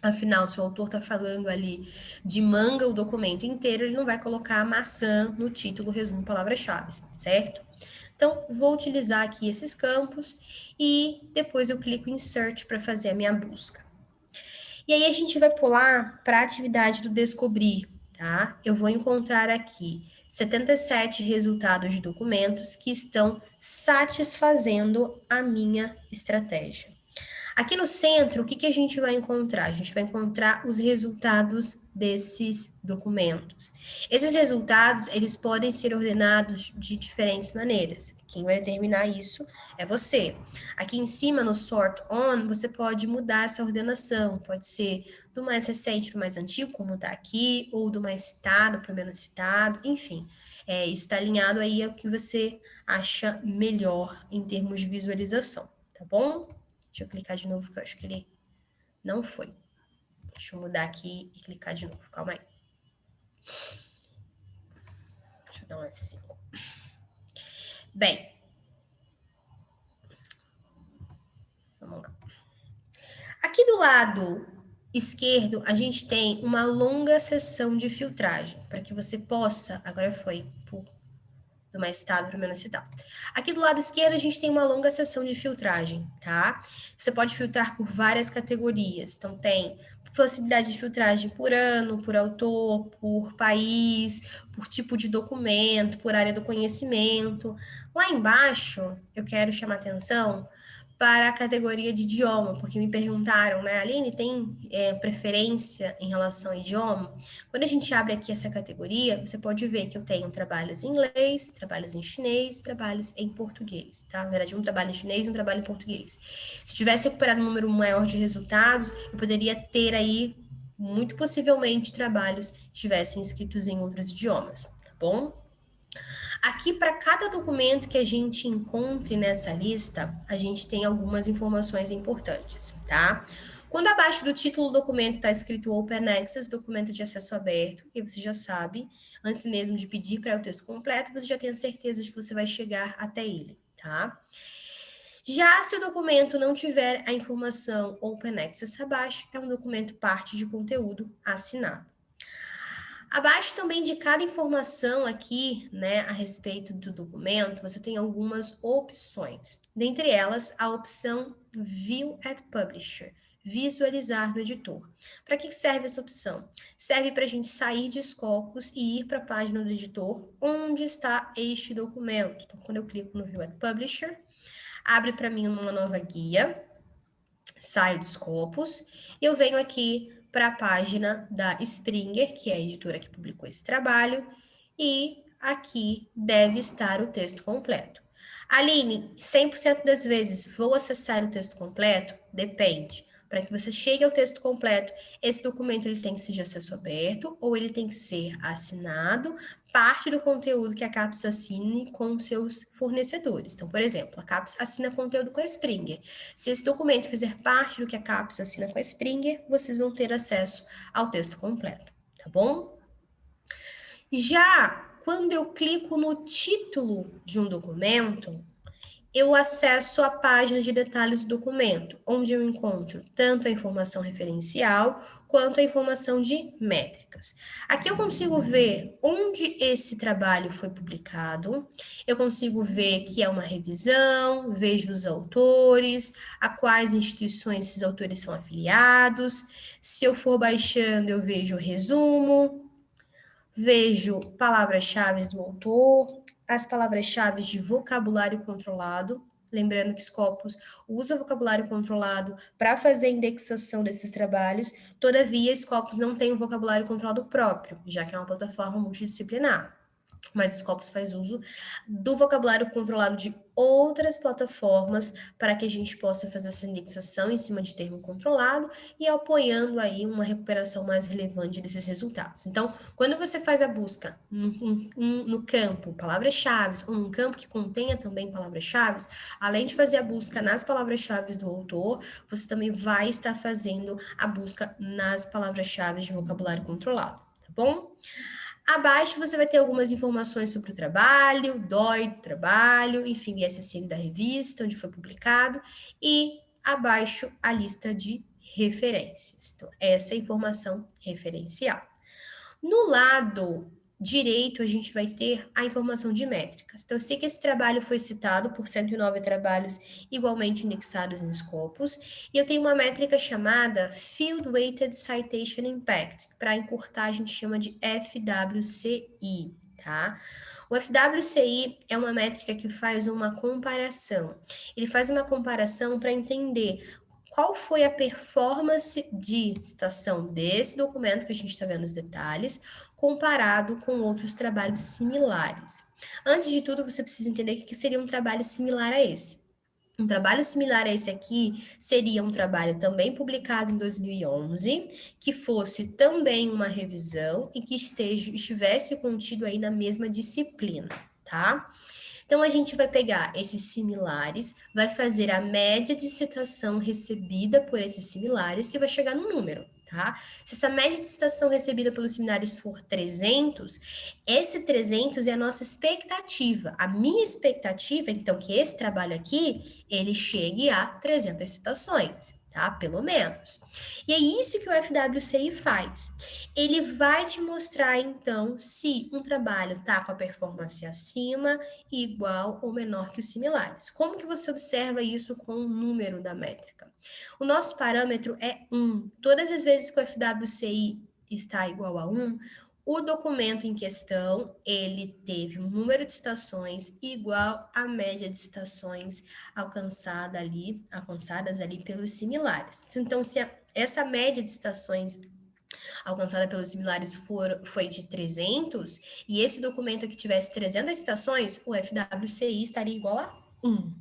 Afinal, se o autor está falando ali de manga o documento inteiro, ele não vai colocar maçã no título, resumo, palavras-chave, certo? Então, vou utilizar aqui esses campos e depois eu clico em Search para fazer a minha busca. E aí a gente vai pular para a atividade do descobrir, tá? Eu vou encontrar aqui 77 resultados de documentos que estão satisfazendo a minha estratégia. Aqui no centro, o que a gente vai encontrar? A gente vai encontrar os resultados desses documentos. Esses resultados, eles podem ser ordenados de diferentes maneiras. Quem vai determinar isso é você. Aqui em cima, no Sort On, você pode mudar essa ordenação. Pode ser do mais recente para o mais antigo, como está aqui, ou do mais citado para o menos citado, enfim. Isso está alinhado aí ao que você acha melhor em termos de visualização, tá bom? Deixa eu clicar de novo, que eu acho que ele não foi. Deixa eu mudar aqui e clicar de novo. Calma aí. Deixa eu dar um F5. Bem. Vamos lá. Aqui do lado esquerdo, a gente tem uma longa seção de filtragem, para que você possa... Agora foi do mais citado para o menos citado. Aqui do lado esquerdo, a gente tem uma longa seção de filtragem, tá? Você pode filtrar por várias categorias. Então, tem possibilidade de filtragem por ano, por autor, por país, por tipo de documento, por área do conhecimento. Lá embaixo, eu quero chamar atenção para a categoria de idioma, porque me perguntaram, né, Aline, tem preferência em relação ao idioma? Quando a gente abre aqui essa categoria, você pode ver que eu tenho trabalhos em inglês, trabalhos em chinês, trabalhos em português, tá? Na verdade, um trabalho em chinês e um trabalho em português. Se tivesse recuperado um número maior de resultados, eu poderia ter aí, muito possivelmente, trabalhos que estivessem escritos em outros idiomas, tá bom? Aqui, para cada documento que a gente encontre nessa lista, a gente tem algumas informações importantes, tá? Quando abaixo do título do documento está escrito Open Access, documento de acesso aberto, e você já sabe, antes mesmo de pedir para o texto completo, você já tem a certeza de que você vai chegar até ele, tá? Já se o documento não tiver a informação Open Access abaixo, é um documento parte de conteúdo assinado. Abaixo também de cada informação aqui, né, a respeito do documento, você tem algumas opções. Dentre elas, a opção View at Publisher, visualizar no editor. Para que serve essa opção? Serve para a gente sair de Scopus e ir para a página do editor, onde está este documento. Então, quando eu clico no View at Publisher, abre para mim uma nova guia, saio de Scopus, e eu venho aqui para a página da Springer, que é a editora que publicou esse trabalho, e aqui deve estar o texto completo. Aline, 100% das vezes vou acessar o texto completo? Depende. Para que você chegue ao texto completo, esse documento ele tem que ser de acesso aberto ou ele tem que ser assinado, parte do conteúdo que a CAPES assine com seus fornecedores. Então, por exemplo, a CAPES assina conteúdo com a Springer. Se esse documento fizer parte do que a CAPES assina com a Springer, vocês vão ter acesso ao texto completo, tá bom? Já quando eu clico no título de um documento, eu acesso a página de detalhes do documento, onde eu encontro tanto a informação referencial quanto a informação de métricas. Aqui eu consigo ver onde esse trabalho foi publicado, eu consigo ver que é uma revisão, vejo os autores, a quais instituições esses autores são afiliados. Se eu for baixando, eu vejo o resumo, vejo palavras-chave do autor, as palavras-chave de vocabulário controlado. Lembrando que Scopus usa vocabulário controlado para fazer a indexação desses trabalhos, todavia, Scopus não tem um vocabulário controlado próprio, já que é uma plataforma multidisciplinar. Mas Scopus faz uso do vocabulário controlado de outras plataformas para que a gente possa fazer essa indexação em cima de termo controlado e apoiando aí uma recuperação mais relevante desses resultados. Então, quando você faz a busca no campo palavras-chave ou num campo que contenha também palavras-chave, além de fazer a busca nas palavras-chave do autor, você também vai estar fazendo a busca nas palavras-chave de vocabulário controlado, tá bom? Abaixo você vai ter algumas informações sobre o trabalho, DOI do trabalho, enfim, ISSN da revista, onde foi publicado, e abaixo a lista de referências. Então, essa é a informação referencial. No lado direito, a gente vai ter a informação de métricas. Então, eu sei que esse trabalho foi citado por 109 trabalhos igualmente indexados em Scopus, e eu tenho uma métrica chamada Field Weighted Citation Impact, que para encurtar a gente chama de FWCI, tá? O FWCI é uma métrica que faz uma comparação. Ele faz uma comparação para entender qual foi a performance de citação desse documento que a gente está vendo os detalhes, comparado com outros trabalhos similares. Antes de tudo, você precisa entender o que seria um trabalho similar a esse. Um trabalho similar a esse aqui seria um trabalho também publicado em 2011, que fosse também uma revisão e que estivesse contido aí na mesma disciplina, tá? Então, a gente vai pegar esses similares, vai fazer a média de citação recebida por esses similares e vai chegar no número, tá? Se essa média de citação recebida pelos similares for 300, esse 300 é a nossa expectativa. A minha expectativa, então, que esse trabalho aqui, ele chegue a 300 citações, tá? Pelo menos. E é isso que o FWCI faz. Ele vai te mostrar, então, se um trabalho está com a performance acima, igual ou menor que os similares. Como que você observa isso com o número da métrica? O nosso parâmetro é 1. Todas as vezes que o FWCI está igual a 1, o documento em questão, ele teve um número de citações igual à média de citações alcançadas ali pelos similares. Então, se essa média de citações alcançada pelos similares foi de 300, e esse documento aqui tivesse 300 citações, o FWCI estaria igual a 1.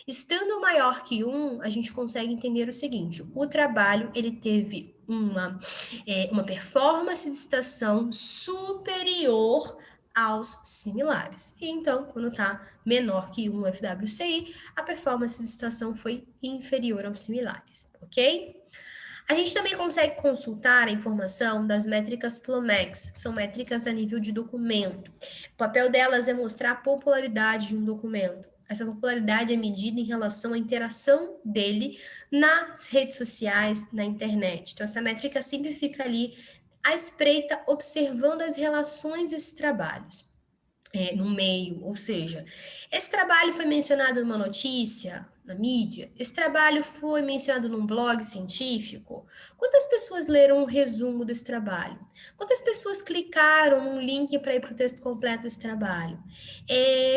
Estando maior que 1, a gente consegue entender o seguinte: o trabalho ele teve uma performance de citação superior aos similares. E então, quando está menor que 1 FWCI, a performance de citação foi inferior aos similares, ok? A gente também consegue consultar a informação das métricas PLOMEX, que são métricas a nível de documento. O papel delas é mostrar a popularidade de um documento. Essa popularidade é medida em relação à interação dele nas redes sociais, na internet. Então, essa métrica sempre fica ali à espreita, observando as relações desses trabalhos. No meio, ou seja, esse trabalho foi mencionado numa notícia, na mídia, esse trabalho foi mencionado num blog científico. Quantas pessoas leram o resumo desse trabalho? Quantas pessoas clicaram num link para ir para o texto completo desse trabalho?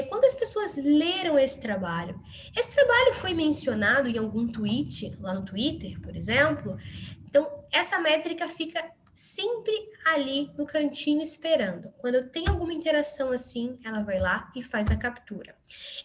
Quantas pessoas leram esse trabalho? Esse trabalho foi mencionado em algum tweet, lá no Twitter, por exemplo? Então, essa métrica fica sempre ali no cantinho esperando. Quando tem alguma interação assim, ela vai lá e faz a captura.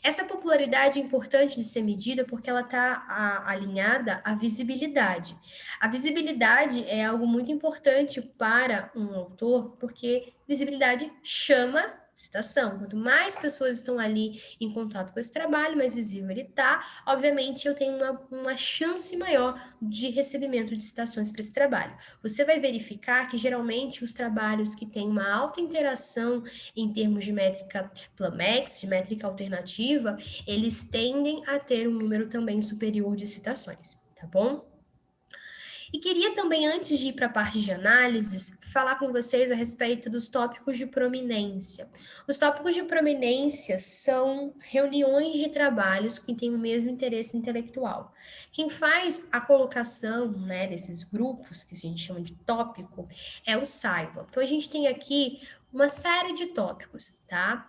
Essa popularidade é importante de ser medida porque ela está alinhada à visibilidade. A visibilidade é algo muito importante para um autor, porque visibilidade chama citação. Quanto mais pessoas estão ali em contato com esse trabalho, mais visível ele está. Obviamente, eu tenho uma chance maior de recebimento de citações para esse trabalho. Você vai verificar que, geralmente, os trabalhos que têm uma alta interação em termos de métrica PLOMEX, de métrica alternativa, eles tendem a ter um número também superior de citações, tá bom? E queria também, antes de ir para a parte de análises, falar com vocês a respeito dos tópicos de prominência. Os tópicos de prominência são reuniões de trabalhos que têm o mesmo interesse intelectual. Quem faz a colocação, né, desses grupos, que a gente chama de tópico, é o Saival. Então, a gente tem aqui uma série de tópicos, tá?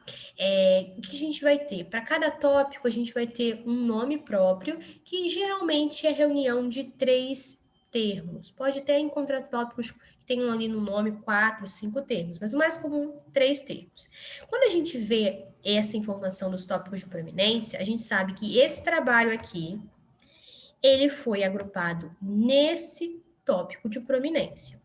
O que a gente vai ter? Para cada tópico, a gente vai ter um nome próprio, que geralmente é reunião de 3 termos. Pode até encontrar tópicos que tenham ali no nome 4, 5 termos, mas o mais comum, 3 termos. Quando a gente vê essa informação dos tópicos de proeminência, a gente sabe que esse trabalho aqui, ele foi agrupado nesse tópico de proeminência.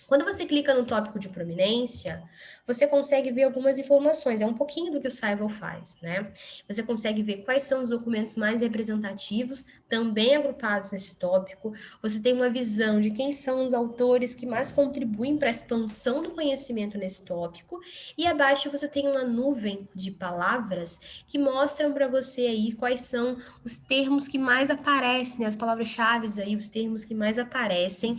Quando você clica no tópico de prominência, você consegue ver algumas informações. É um pouquinho do que o Saival faz, né? Você consegue ver quais são os documentos mais representativos, também agrupados nesse tópico. Você tem uma visão de quem são os autores que mais contribuem para a expansão do conhecimento nesse tópico. E abaixo você tem uma nuvem de palavras que mostram para você aí quais são os termos que mais aparecem, né? As palavras-chave aí, os termos que mais aparecem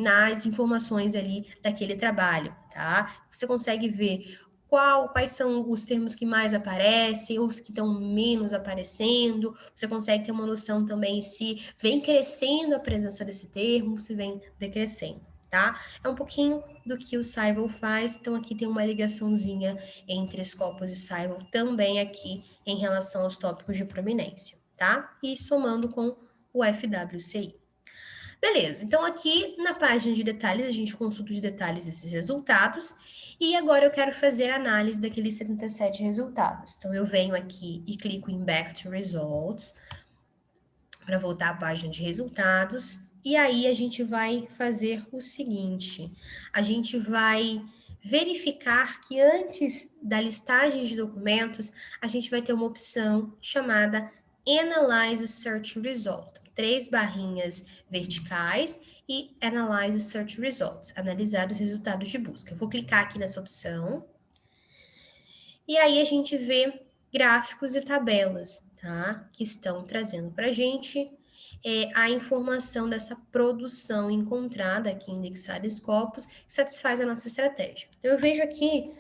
nas informações ali daquele trabalho, tá? Você consegue ver quais são os termos que mais aparecem, os que estão menos aparecendo. Você consegue ter uma noção também se vem crescendo a presença desse termo, se vem decrescendo, tá? É um pouquinho do que o Saival faz. Então, aqui tem uma ligaçãozinha entre Scopus e Saival também aqui em relação aos tópicos de prominência, tá? E somando com o FWCI. Beleza, então aqui na página de detalhes, a gente consulta os detalhes desses resultados, e agora eu quero fazer a análise daqueles 77 resultados. Então, eu venho aqui e clico em Back to Results, para voltar à página de resultados, e aí a gente vai fazer o seguinte, a gente vai verificar que antes da listagem de documentos, a gente vai ter uma opção chamada Analyze Search Results. 3 barrinhas verticais e Analyze Search Results, analisar os resultados de busca. Eu vou clicar aqui nessa opção. E aí a gente vê gráficos e tabelas, tá? Que estão trazendo para a gente a informação dessa produção encontrada aqui indexada em Scopus, que satisfaz a nossa estratégia. Então, eu vejo aqui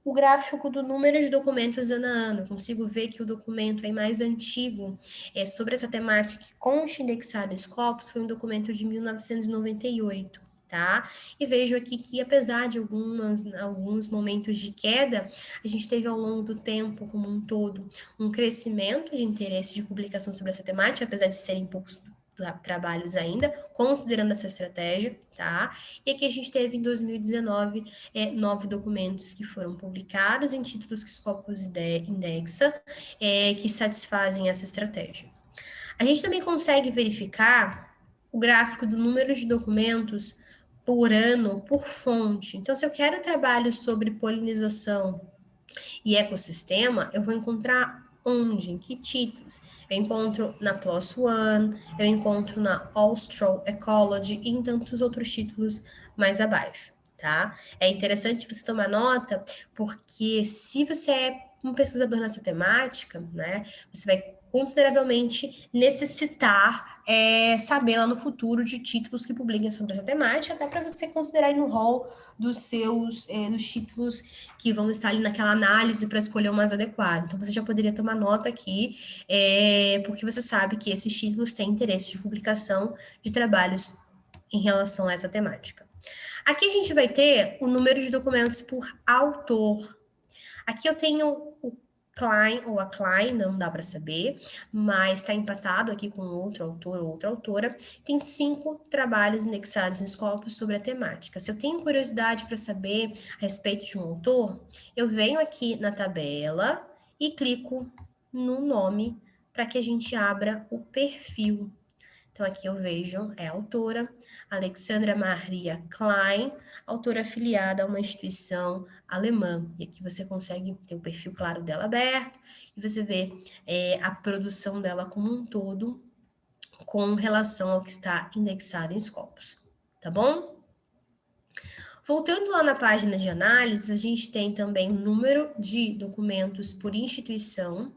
o gráfico do número de documentos ano a ano. Eu consigo ver que o documento aí mais antigo sobre essa temática que consta indexado em Scopus foi um documento de 1998. Tá? E vejo aqui que, apesar de alguns momentos de queda, a gente teve ao longo do tempo, como um todo, um crescimento de interesse de publicação sobre essa temática, apesar de serem poucos trabalhos ainda, considerando essa estratégia, tá? E aqui a gente teve em 2019 9 documentos que foram publicados em títulos que Scopus indexa, que satisfazem essa estratégia. A gente também consegue verificar o gráfico do número de documentos por ano, por fonte. Então, se eu quero trabalho sobre polinização e ecossistema, eu vou encontrar onde, em que títulos? Eu encontro na PLOS ONE, eu encontro na Austral Ecology e em tantos outros títulos mais abaixo, tá? É interessante você tomar nota, porque se você é um pesquisador nessa temática, né, você vai consideravelmente necessitar saber lá no futuro de títulos que publiquem sobre essa temática, até para você considerar no rol dos títulos que vão estar ali naquela análise para escolher o mais adequado. Então, você já poderia tomar nota aqui, porque você sabe que esses títulos têm interesse de publicação de trabalhos em relação a essa temática. Aqui a gente vai ter o número de documentos por autor. Aqui eu tenho o Klein ou a Klein, não dá para saber, mas está empatado aqui com outro autor ou outra autora. Tem 5 trabalhos indexados no Scopus sobre a temática. Se eu tenho curiosidade para saber a respeito de um autor, eu venho aqui na tabela e clico no nome para que a gente abra o perfil. Então, aqui eu vejo, a autora, Alexandra Maria Klein, autora afiliada a uma instituição alemã. E aqui você consegue ter o perfil claro dela aberto, e você vê a produção dela como um todo, com relação ao que está indexado em Scopus. Tá bom? Voltando lá na página de análise, a gente tem também o número de documentos por instituição,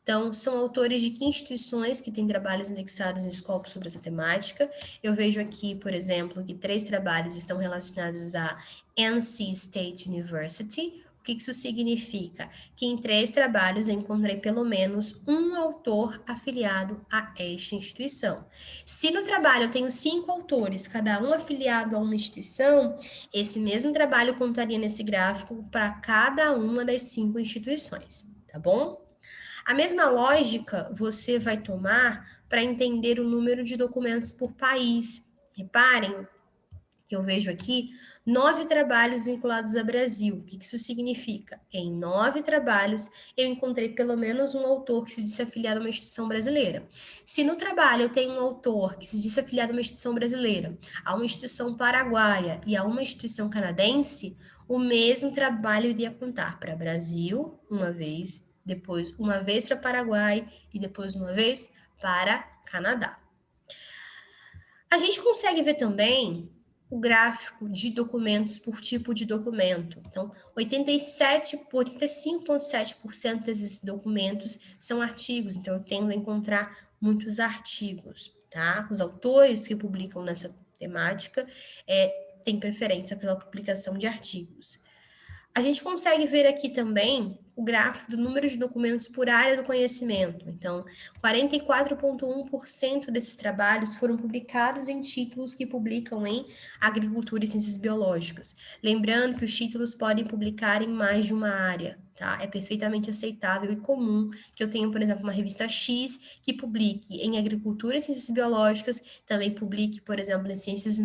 Então, são autores de que instituições que têm trabalhos indexados em Scopus sobre essa temática. Eu vejo aqui, por exemplo, que 3 trabalhos estão relacionados a NC State University. O que isso significa? Que em 3 trabalhos eu encontrei pelo menos um autor afiliado a esta instituição. Se no trabalho eu tenho 5 autores, cada um afiliado a uma instituição, esse mesmo trabalho contaria nesse gráfico para cada uma das 5 instituições, tá bom? A mesma lógica você vai tomar para entender o número de documentos por país. Reparem que eu vejo aqui 9 trabalhos vinculados ao Brasil. O que isso significa? Em 9 trabalhos, eu encontrei pelo menos um autor que se disse afiliado a uma instituição brasileira. Se no trabalho eu tenho um autor que se disse afiliado a uma instituição brasileira, a uma instituição paraguaia e a uma instituição canadense, o mesmo trabalho iria contar para Brasil, uma vez, depois uma vez para Paraguai e depois uma vez para Canadá. A gente consegue ver também o gráfico de documentos por tipo de documento. Então, 85,7% desses documentos são artigos, então eu tendo a encontrar muitos artigos, tá? Os autores que publicam nessa temática têm preferência pela publicação de artigos. A gente consegue ver aqui também o gráfico do número de documentos por área do conhecimento. Então, 44,1% desses trabalhos foram publicados em títulos que publicam em agricultura e ciências biológicas. Lembrando que os títulos podem publicar em mais de uma área, tá? É perfeitamente aceitável e comum que eu tenha, por exemplo, uma revista X que publique em agricultura e ciências biológicas, também publique, por exemplo, em ciências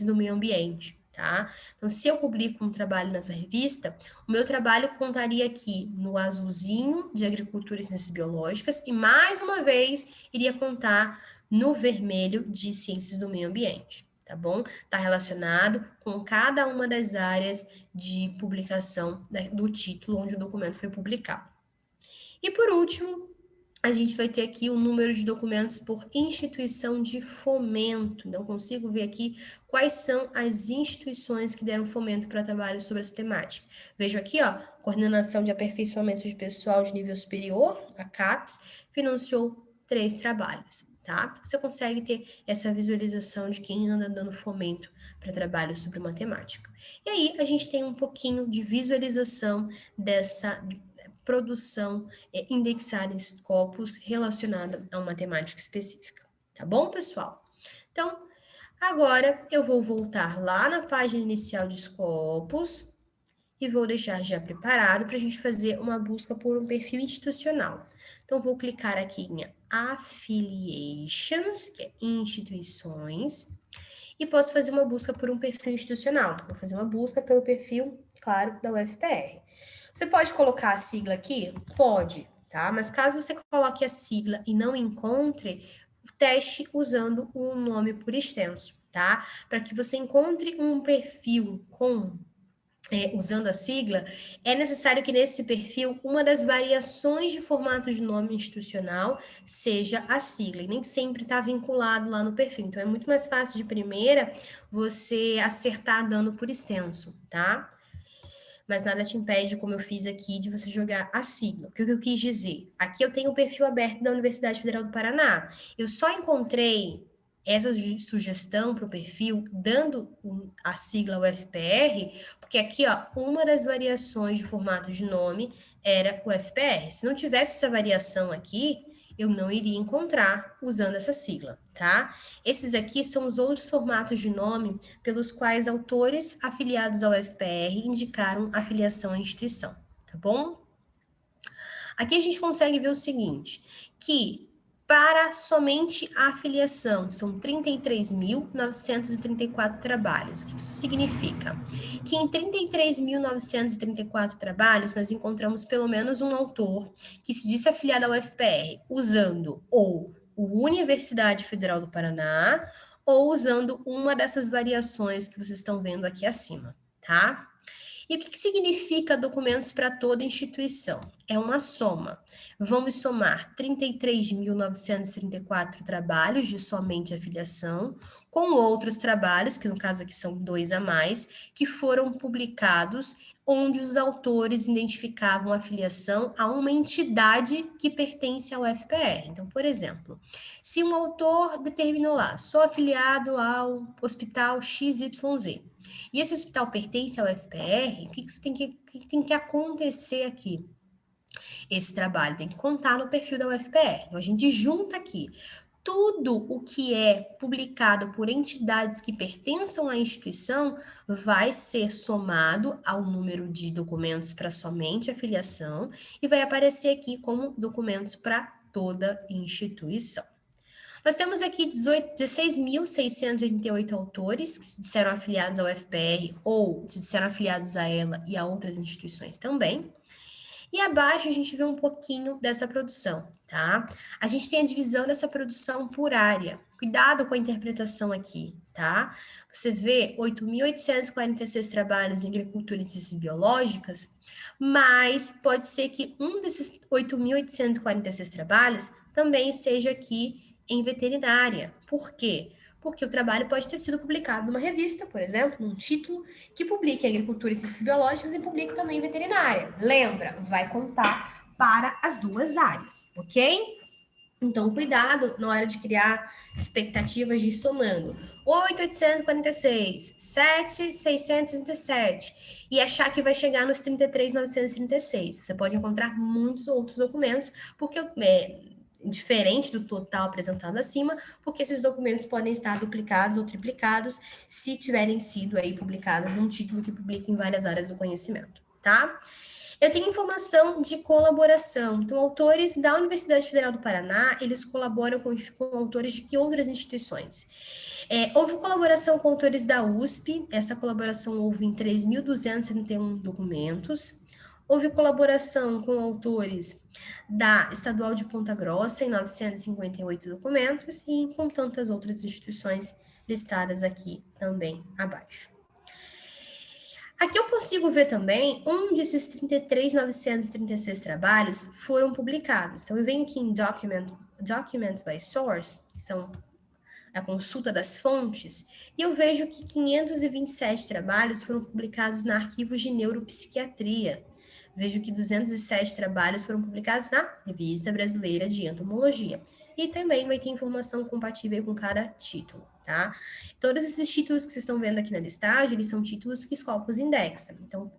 do meio ambiente. Tá? Então, se eu publico um trabalho nessa revista, o meu trabalho contaria aqui no azulzinho de agricultura e ciências biológicas e, mais uma vez, iria contar no vermelho de ciências do meio ambiente, tá bom? Está relacionado com cada uma das áreas de publicação do título onde o documento foi publicado. E, por último, a gente vai ter aqui o número de documentos por instituição de fomento. Então, consigo ver aqui quais são as instituições que deram fomento para trabalho sobre essa temática. Vejo aqui, ó, Coordenação de Aperfeiçoamento de Pessoal de Nível Superior, a CAPES, financiou 3 trabalhos, tá? Você consegue ter essa visualização de quem anda dando fomento para trabalho sobre matemática. E aí, a gente tem um pouquinho de visualização dessa produção indexada em Scopus relacionada a uma temática específica. Tá bom, pessoal? Então, agora eu vou voltar lá na página inicial de Scopus e vou deixar já preparado para a gente fazer uma busca por um perfil institucional. Então, vou clicar aqui em Affiliations, que é instituições, e posso fazer uma busca por um perfil institucional. Vou fazer uma busca pelo perfil, claro, da UFPR. Você pode colocar a sigla aqui? Pode, tá? Mas caso você coloque a sigla e não encontre, teste usando um nome por extenso, tá? Para que você encontre um perfil usando a sigla, é necessário que nesse perfil uma das variações de formato de nome institucional seja a sigla, e nem sempre está vinculado lá no perfil. Então, é muito mais fácil de primeira você acertar dando por extenso, tá? Mas nada te impede, como eu fiz aqui, de você jogar a sigla. O que eu quis dizer? Aqui eu tenho o perfil aberto da Universidade Federal do Paraná. Eu só encontrei essa sugestão para o perfil dando a sigla UFPR, porque aqui, ó, uma das variações de formato de nome era o UFPR. Se não tivesse essa variação aqui, eu não iria encontrar usando essa sigla, tá? Esses aqui são os outros formatos de nome pelos quais autores afiliados ao FPR indicaram afiliação à instituição, tá bom? Aqui a gente consegue ver o seguinte, que para somente a afiliação, são 33.934 trabalhos. O que isso significa? Que em 33.934 trabalhos, nós encontramos pelo menos um autor que se disse afiliado ao UFPR, usando ou o Universidade Federal do Paraná, ou usando uma dessas variações que vocês estão vendo aqui acima, tá? E o que significa documentos para toda instituição? É uma soma. Vamos somar 33.934 trabalhos de somente afiliação com outros trabalhos, que no caso aqui são 2 a mais, que foram publicados, onde os autores identificavam a filiação a uma entidade que pertence ao FPR. Então, por exemplo, se um autor determinou lá, sou afiliado ao Hospital XYZ, e esse hospital pertence ao FPR, o que tem que acontecer aqui? Esse trabalho tem que contar no perfil da UFPR. Então, a gente junta aqui tudo o que é publicado por entidades que pertençam à instituição vai ser somado ao número de documentos para somente a filiação e vai aparecer aqui como documentos para toda instituição. Nós temos aqui 16.688 autores que se disseram afiliados ao FPR ou se disseram afiliados a ela e a outras instituições também. E abaixo a gente vê um pouquinho dessa produção, tá? A gente tem a divisão dessa produção por área. Cuidado com a interpretação aqui, tá? Você vê 8.846 trabalhos em agricultura e ciências biológicas, mas pode ser que um desses 8.846 trabalhos também esteja aqui em veterinária. Por quê? Porque o trabalho pode ter sido publicado numa revista, por exemplo, num título que publique agricultura e ciências biológicas e publique também veterinária. Lembra, vai contar para as duas áreas, ok? Então, cuidado na hora de criar expectativas de ir somando. 8.846, 7.667 e achar que vai chegar nos 33.936. Você pode encontrar muitos outros documentos, porque diferente do total apresentado acima, porque esses documentos podem estar duplicados ou triplicados se tiverem sido aí publicados num título que publica em várias áreas do conhecimento, tá? Eu tenho informação de colaboração. Então, autores da Universidade Federal do Paraná, eles colaboram com autores de que outras instituições? Houve colaboração com autores da USP, essa colaboração houve em 3.271 documentos. Houve colaboração com autores da Estadual de Ponta Grossa, em 958 documentos, e com tantas outras instituições listadas aqui também abaixo. Aqui eu consigo ver também, um desses 33.936 trabalhos foram publicados. Então, eu venho aqui em Documents by Source, que são a consulta das fontes, e eu vejo que 527 trabalhos foram publicados na Arquivos de Neuropsiquiatria. Vejo que 207 trabalhos foram publicados na Revista Brasileira de Entomologia. E também vai ter informação compatível com cada título, tá? Todos esses títulos que vocês estão vendo aqui na listagem, eles são títulos que Scopus indexa. Então,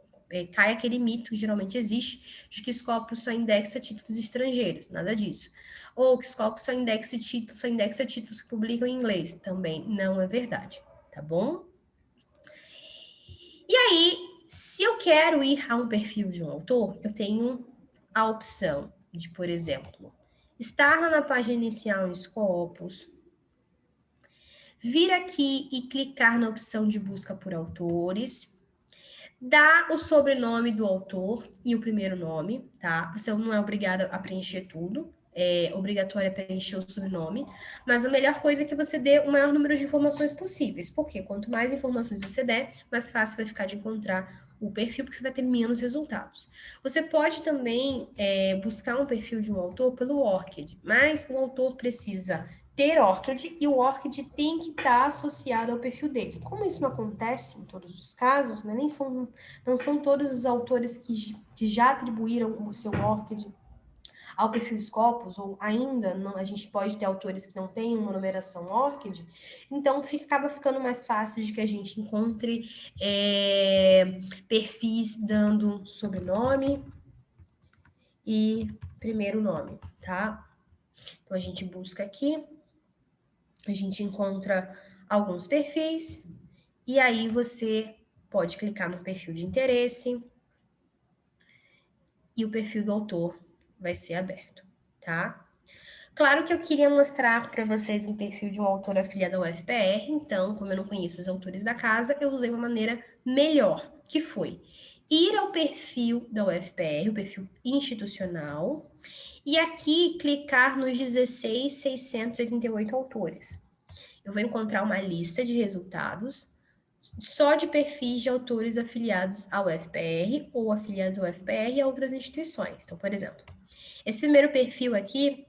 cai aquele mito que geralmente existe de que Scopus só indexa títulos estrangeiros. Nada disso. Ou que Scopus só indexa títulos que publicam em inglês. Também não é verdade, tá bom? E aí, se eu quero ir a um perfil de um autor, eu tenho a opção de, por exemplo, estar lá na página inicial em Scopus, vir aqui e clicar na opção de busca por autores, dar o sobrenome do autor e o primeiro nome, tá? Você não é obrigado a preencher tudo, é obrigatório preencher o sobrenome, mas a melhor coisa é que você dê o maior número de informações possíveis, porque quanto mais informações você der, mais fácil vai ficar de encontrar o perfil, porque você vai ter menos resultados. Você pode também buscar um perfil de um autor pelo ORCID, mas o autor precisa ter ORCID e o ORCID tem que estar associado ao perfil dele. Como isso não acontece em todos os casos, né, não são todos os autores que já atribuíram o seu ORCID ao perfil Scopus, ou ainda não, a gente pode ter autores que não têm uma numeração ORCID, então acaba ficando mais fácil de que a gente encontre perfis dando sobrenome e primeiro nome, tá? Então, a gente busca aqui, a gente encontra alguns perfis, e aí você pode clicar no perfil de interesse, e o perfil do autor vai ser aberto, tá? Claro que eu queria mostrar para vocês um perfil de um autor afiliado ao UFPR, então, como eu não conheço os autores da casa, eu usei uma maneira melhor, que foi ir ao perfil da UFPR, o perfil institucional, e aqui clicar nos 16.688 autores. Eu vou encontrar uma lista de resultados só de perfis de autores afiliados ao UFPR ou afiliados ao UFPR e a outras instituições. Então, por exemplo, esse primeiro perfil aqui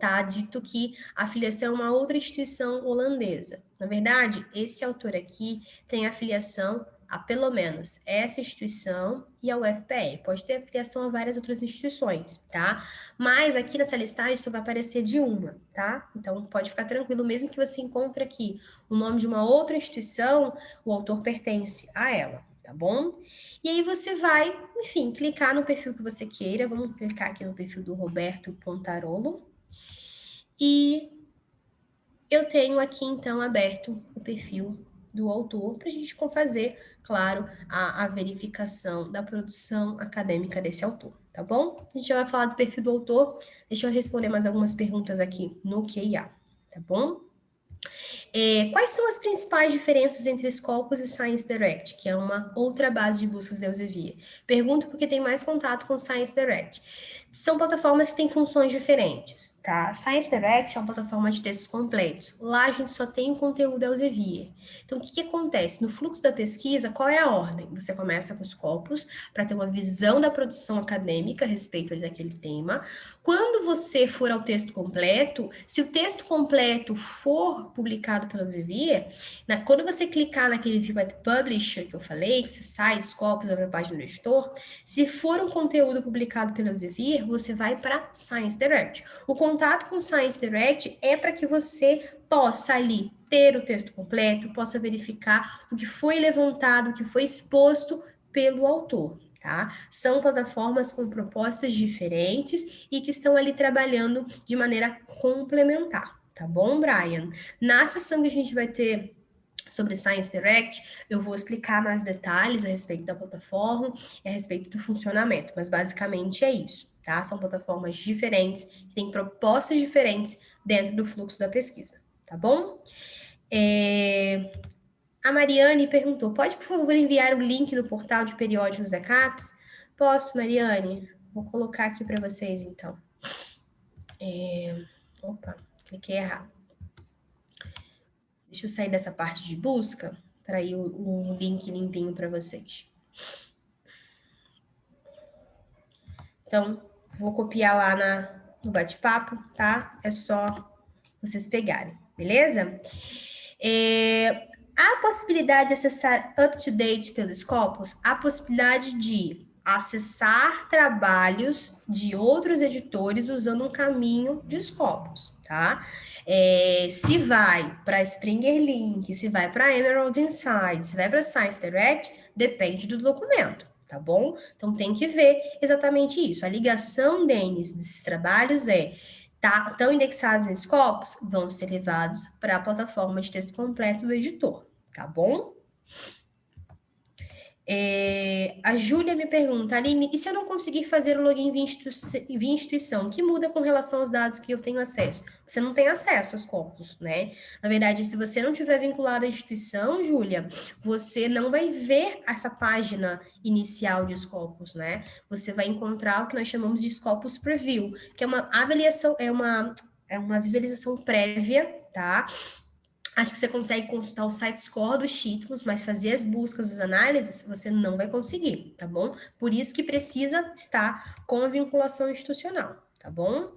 tá dito que a filiação é uma outra instituição holandesa. Na verdade, esse autor aqui tem afiliação a pelo menos essa instituição e a UFPR. Pode ter afiliação a várias outras instituições, tá? Mas aqui nessa listagem só vai aparecer de uma, tá? Então pode ficar tranquilo, mesmo que você encontre aqui o nome de uma outra instituição, o autor pertence a ela, tá bom? E aí você vai, enfim, clicar no perfil que você queira. Vamos clicar aqui no perfil do Roberto Pontarolo. E eu tenho aqui, então, aberto o perfil do autor para a gente fazer, claro, a verificação da produção acadêmica desse autor, tá bom? A gente já vai falar do perfil do autor. Deixa eu responder mais algumas perguntas aqui no QIA, tá bom? Quais são as principais diferenças entre Scopus e Science Direct, que é uma outra base de buscas de Elsevier? Pergunto porque tem mais contato com Science Direct. São plataformas que têm funções diferentes, tá? Science Direct é uma plataforma de textos completos. Lá a gente só tem o conteúdo Elsevier. Então, o que acontece? No fluxo da pesquisa, qual é a ordem? Você começa com os Scopus para ter uma visão da produção acadêmica a respeito daquele tema. Quando você for ao texto completo, se o texto completo for publicado pelo Elsevier, quando você clicar naquele View at Publisher que eu falei, que você sai Scopus, abre a página do editor, se for um conteúdo publicado pelo Elsevier, você vai para Science Direct. O contato com Science Direct é para que você possa ali ter o texto completo, possa verificar o que foi levantado, o que foi exposto pelo autor. Tá? São plataformas com propostas diferentes e que estão ali trabalhando de maneira complementar, tá bom, Brian? Na sessão que a gente vai ter sobre Science Direct, eu vou explicar mais detalhes a respeito da plataforma e a respeito do funcionamento, mas basicamente é isso, tá? São plataformas diferentes, que têm propostas diferentes dentro do fluxo da pesquisa, tá bom? A Mariane perguntou, pode, por favor, enviar o link do portal de periódicos da CAPES? Posso, Mariane? Vou colocar aqui para vocês, então. Opa, cliquei errado. Deixa eu sair dessa parte de busca para ir o link limpinho para vocês. Então, vou copiar lá no bate-papo, tá? É só vocês pegarem, beleza? Há a possibilidade de acessar up-to-date pelo Scopus? Há a possibilidade de acessar trabalhos de outros editores usando um caminho de Scopus, tá? Se vai para Springer Link, se vai para Emerald Insights, se vai para Science Direct, depende do documento, tá bom? Então tem que ver exatamente isso. A ligação, Denis, desses trabalhos estão indexados em Scopus, vão ser levados para a plataforma de texto completo do editor, tá bom? A Júlia me pergunta, Aline, e se eu não conseguir fazer o login via instituição, o que muda com relação aos dados que eu tenho acesso? Você não tem acesso aos corpos, né? Na verdade, se você não tiver vinculado à instituição, Júlia, você não vai ver essa página inicial de Scopus, né? Você vai encontrar o que nós chamamos de Scopus Preview, que é uma avaliação, é uma visualização prévia, tá? Acho que você consegue consultar o site score dos títulos, mas fazer as buscas, as análises, você não vai conseguir, tá bom? Por isso que precisa estar com a vinculação institucional, tá bom?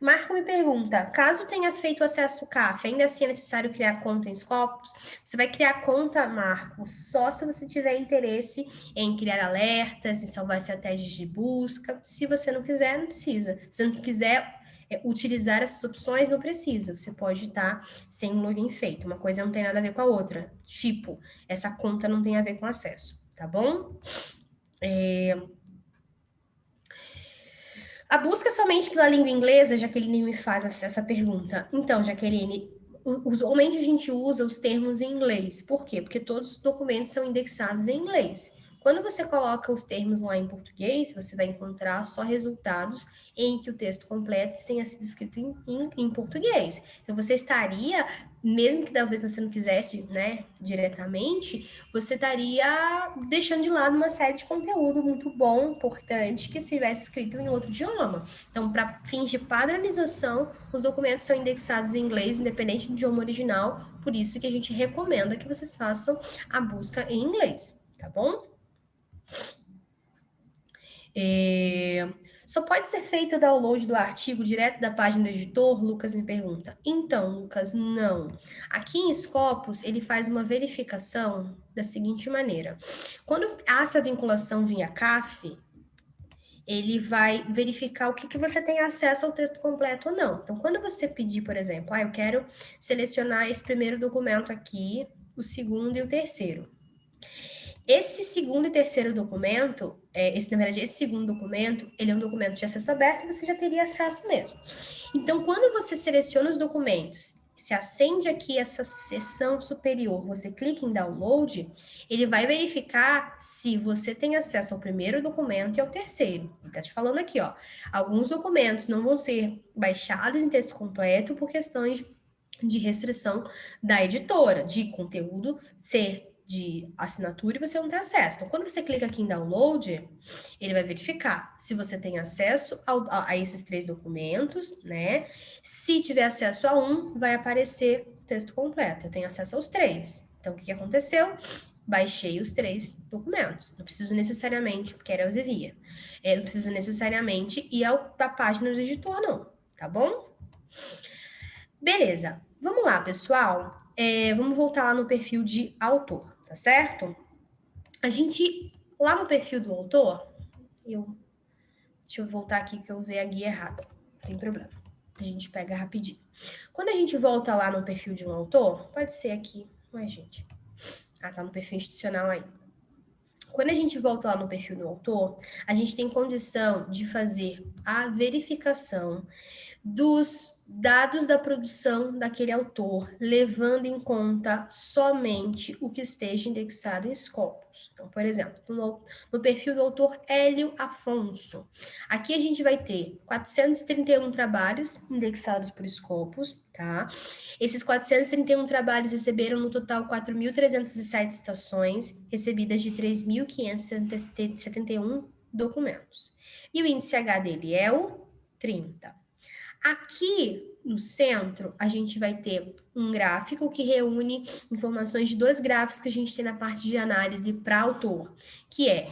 Marco me pergunta, caso tenha feito acesso CAF, ainda assim é necessário criar conta em Scopus? Você vai criar conta, Marco, só se você tiver interesse em criar alertas, em salvar estratégias de busca. Se você não quiser, não precisa. Se não quiser utilizar essas opções, não precisa. Você pode estar sem um login feito. Uma coisa não tem nada a ver com a outra. Tipo, essa conta não tem a ver com acesso, tá bom? A busca somente pela língua inglesa, Jaqueline me faz essa pergunta. Então, Jaqueline, usualmente a gente usa os termos em inglês. Por quê? Porque todos os documentos são indexados em inglês. Quando você coloca os termos lá em português, você vai encontrar só resultados em que o texto completo tenha sido escrito em português. Então, você estaria, mesmo que talvez você não quisesse, né, diretamente, você estaria deixando de lado uma série de conteúdo muito bom, importante, que estivesse escrito em outro idioma. Então, para fins de padronização, os documentos são indexados em inglês, independente do idioma original, por isso que a gente recomenda que vocês façam a busca em inglês, tá bom? Só pode ser feito o download do artigo direto da página do editor? Lucas me pergunta. Então, Lucas, não. Aqui em Scopus, ele faz uma verificação da seguinte maneira. Quando essa vinculação via CAF, ele vai verificar o que você tem acesso ao texto completo ou não. Então, quando você pedir, por exemplo, eu quero selecionar esse primeiro documento aqui, o segundo e o terceiro. Esse segundo e terceiro documento, na verdade, esse segundo documento, ele é um documento de acesso aberto e você já teria acesso mesmo. Então, quando você seleciona os documentos, se acende aqui essa seção superior, você clica em download, ele vai verificar se você tem acesso ao primeiro documento e ao terceiro. Ele está te falando aqui, ó, alguns documentos não vão ser baixados em texto completo por questões de restrição da editora, de conteúdo ser de assinatura e você não tem acesso. Então, quando você clica aqui em download, ele vai verificar se você tem acesso a esses 3 documentos, né? Se tiver acesso a um, vai aparecer o texto completo. Eu tenho acesso aos 3. Então, o que aconteceu? Baixei os 3 documentos. Não preciso necessariamente, porque era Elsevier. Não preciso necessariamente ir à página do editor, não. Tá bom? Beleza. Vamos lá, pessoal. Vamos voltar lá no perfil de autor, tá certo? A gente, lá no perfil do autor, deixa eu voltar aqui que eu usei a guia errada, não tem problema. A gente pega rapidinho. Quando a gente volta lá no perfil de um autor, pode ser aqui, não é, gente? Tá no perfil institucional aí. Quando a gente volta lá no perfil do autor, a gente tem condição de fazer a verificação dos dados da produção daquele autor, levando em conta somente o que esteja indexado em Scopus. Então, por exemplo, no perfil do autor Hélio Afonso, aqui a gente vai ter 431 trabalhos indexados por Scopus, tá? Esses 431 trabalhos receberam no total 4.307 citações, recebidas de 3.571 documentos. E o índice H dele é o 30. Aqui no centro, a gente vai ter um gráfico que reúne informações de 2 gráficos que a gente tem na parte de análise para autor, que é,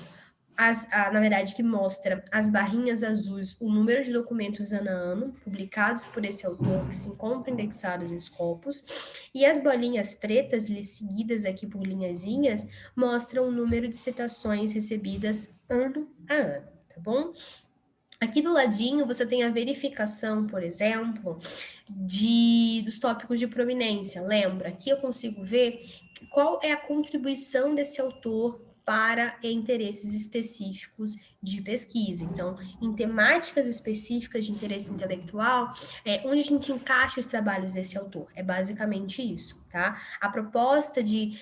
na verdade, que mostra as barrinhas azuis, o número de documentos ano a ano, publicados por esse autor, que se encontram indexados em Scopus, e as bolinhas pretas, seguidas aqui por linhazinhas, mostram o número de citações recebidas ano a ano, tá bom? Aqui do ladinho você tem a verificação, por exemplo, dos tópicos de prominência. Lembra? Aqui eu consigo ver qual é a contribuição desse autor para interesses específicos de pesquisa. Então, em temáticas específicas de interesse intelectual, onde a gente encaixa os trabalhos desse autor. É basicamente isso, tá? A proposta de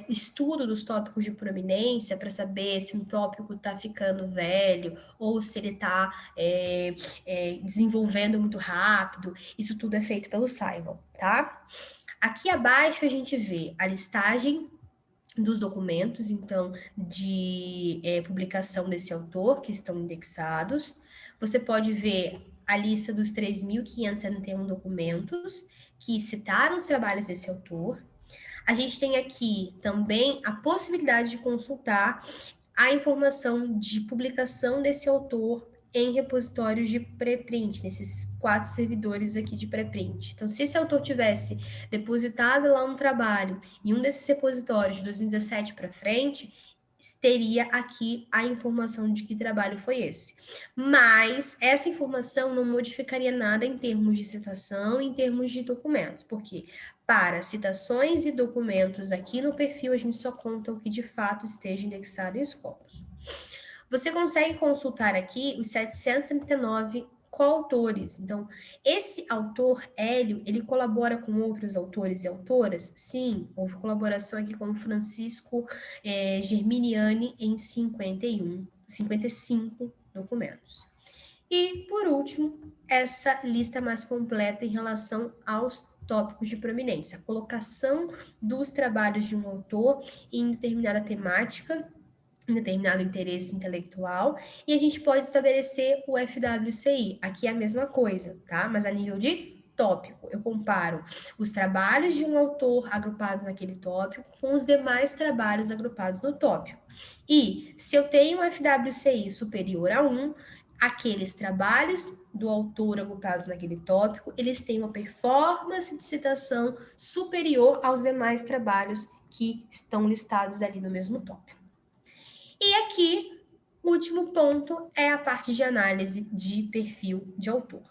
estudo dos tópicos de prominência para saber se um tópico está ficando velho ou se ele está desenvolvendo muito rápido, isso tudo é feito pelo Saival, tá? Aqui abaixo a gente vê a listagem dos documentos, então, de publicação desse autor, que estão indexados. Você pode ver a lista dos 3.571 documentos que citaram os trabalhos desse autor. A gente tem aqui também a possibilidade de consultar a informação de publicação desse autor em repositórios de preprint, nesses 4 servidores aqui de preprint. Então, se esse autor tivesse depositado lá um trabalho em um desses repositórios de 2017 para frente, teria aqui a informação de que trabalho foi esse. Mas essa informação não modificaria nada em termos de citação, em termos de documentos, porque para citações e documentos aqui no perfil a gente só conta o que de fato esteja indexado em Scopus. Você consegue consultar aqui os 739 coautores. Então, esse autor, Hélio, ele colabora com outros autores e autoras? Sim, houve colaboração aqui com o Francisco Germiniani em 55 documentos. E, por último, essa lista mais completa em relação aos tópicos de prominência. A colocação dos trabalhos de um autor em determinada temática, em determinado interesse intelectual, e a gente pode estabelecer o FWCI. Aqui é a mesma coisa, tá? Mas a nível de tópico. Eu comparo os trabalhos de um autor agrupados naquele tópico com os demais trabalhos agrupados no tópico. E se eu tenho um FWCI superior a 1, aqueles trabalhos do autor agrupados naquele tópico, eles têm uma performance de citação superior aos demais trabalhos que estão listados ali no mesmo tópico. E aqui, o último ponto é a parte de análise de perfil de autor.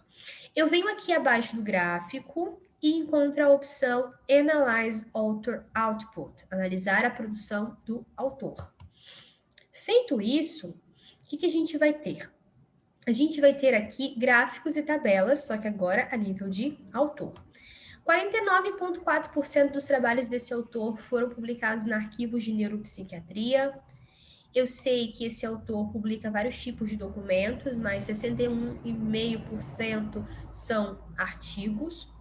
Eu venho aqui abaixo do gráfico e encontro a opção Analyze Author Output, analisar a produção do autor. Feito isso, o que a gente vai ter? A gente vai ter aqui gráficos e tabelas, só que agora a nível de autor. 49,4% dos trabalhos desse autor foram publicados na arquivos de neuropsiquiatria. Eu sei que esse autor publica vários tipos de documentos, mas 61,5% são artigos.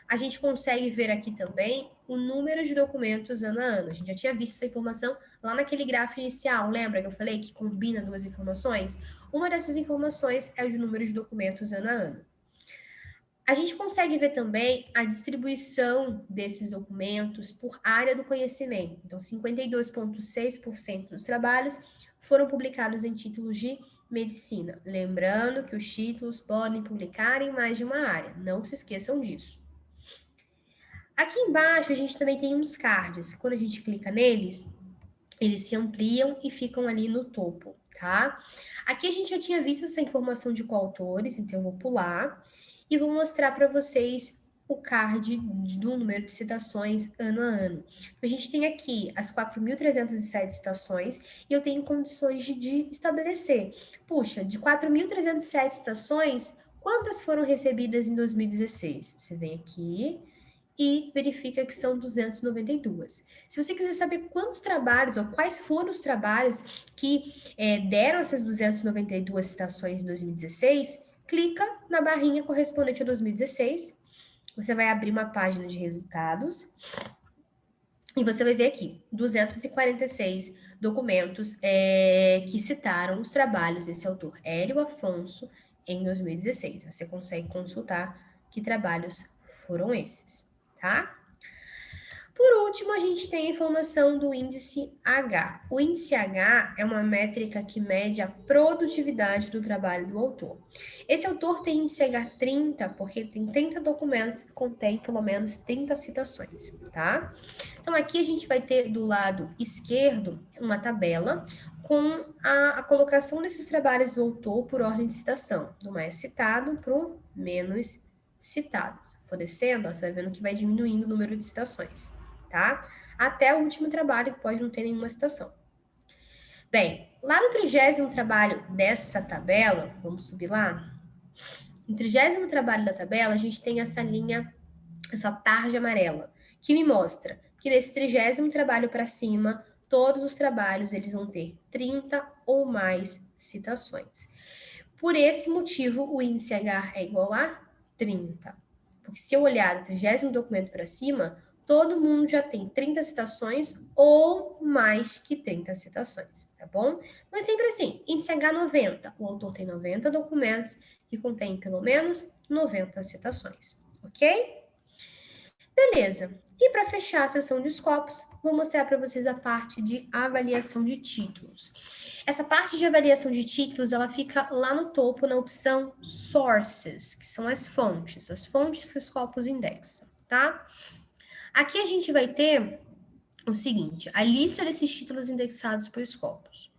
A gente consegue ver aqui também o número de documentos ano a ano. A gente já tinha visto essa informação lá naquele gráfico inicial, lembra que eu falei que combina duas informações? Uma dessas informações é o de número de documentos ano a ano. A gente consegue ver também a distribuição desses documentos por área do conhecimento. Então, 52,6% dos trabalhos foram publicados em títulos de medicina. Lembrando que os títulos podem publicar em mais de uma área, não se esqueçam disso. Aqui embaixo a gente também tem uns cards. Quando a gente clica neles, eles se ampliam e ficam ali no topo, tá? Aqui a gente já tinha visto essa informação de coautores, então eu vou pular e vou mostrar para vocês o card do número de citações ano a ano. A gente tem aqui as 4.307 citações e eu tenho condições de estabelecer. Puxa, de 4.307 citações, quantas foram recebidas em 2016? Você vem aqui e verifica que são 292. Se você quiser saber quantos trabalhos ou quais foram os trabalhos que deram essas 292 citações em 2016, clica na barrinha correspondente a 2016. Você vai abrir uma página de resultados e você vai ver aqui 246 documentos que citaram os trabalhos desse autor, Hélio Afonso, em 2016. Você consegue consultar que trabalhos foram esses, tá? Por último, a gente tem a informação do índice H. O índice H é uma métrica que mede a produtividade do trabalho do autor. Esse autor tem índice H30 porque ele tem 30 documentos que contêm pelo menos 30 citações, tá? Então, aqui a gente vai ter do lado esquerdo uma tabela com a colocação desses trabalhos do autor por ordem de citação, do mais citado para o menos citado. Se for descendo, você vai vendo que vai diminuindo o número de citações, tá? Até o último trabalho, que pode não ter nenhuma citação. Bem, lá no 30º trabalho dessa tabela, vamos subir lá. No 30º trabalho da tabela, a gente tem essa linha, essa tarja amarela, que me mostra que nesse 30º trabalho para cima, todos os trabalhos eles vão ter 30 ou mais citações. Por esse motivo, o índice H é igual a 30. Porque se eu olhar do 30º documento para cima, todo mundo já tem 30 citações ou mais que 30 citações, tá bom? Mas sempre assim, índice H90, o autor tem 90 documentos que contêm pelo menos 90 citações, ok? Beleza. E para fechar a sessão de escopos, vou mostrar para vocês a parte de avaliação de títulos. Essa parte de avaliação de títulos, ela fica lá no topo na opção Sources, que são as fontes que o Scopus indexa, tá? Aqui a gente vai ter o seguinte, a lista desses títulos indexados por Scopus.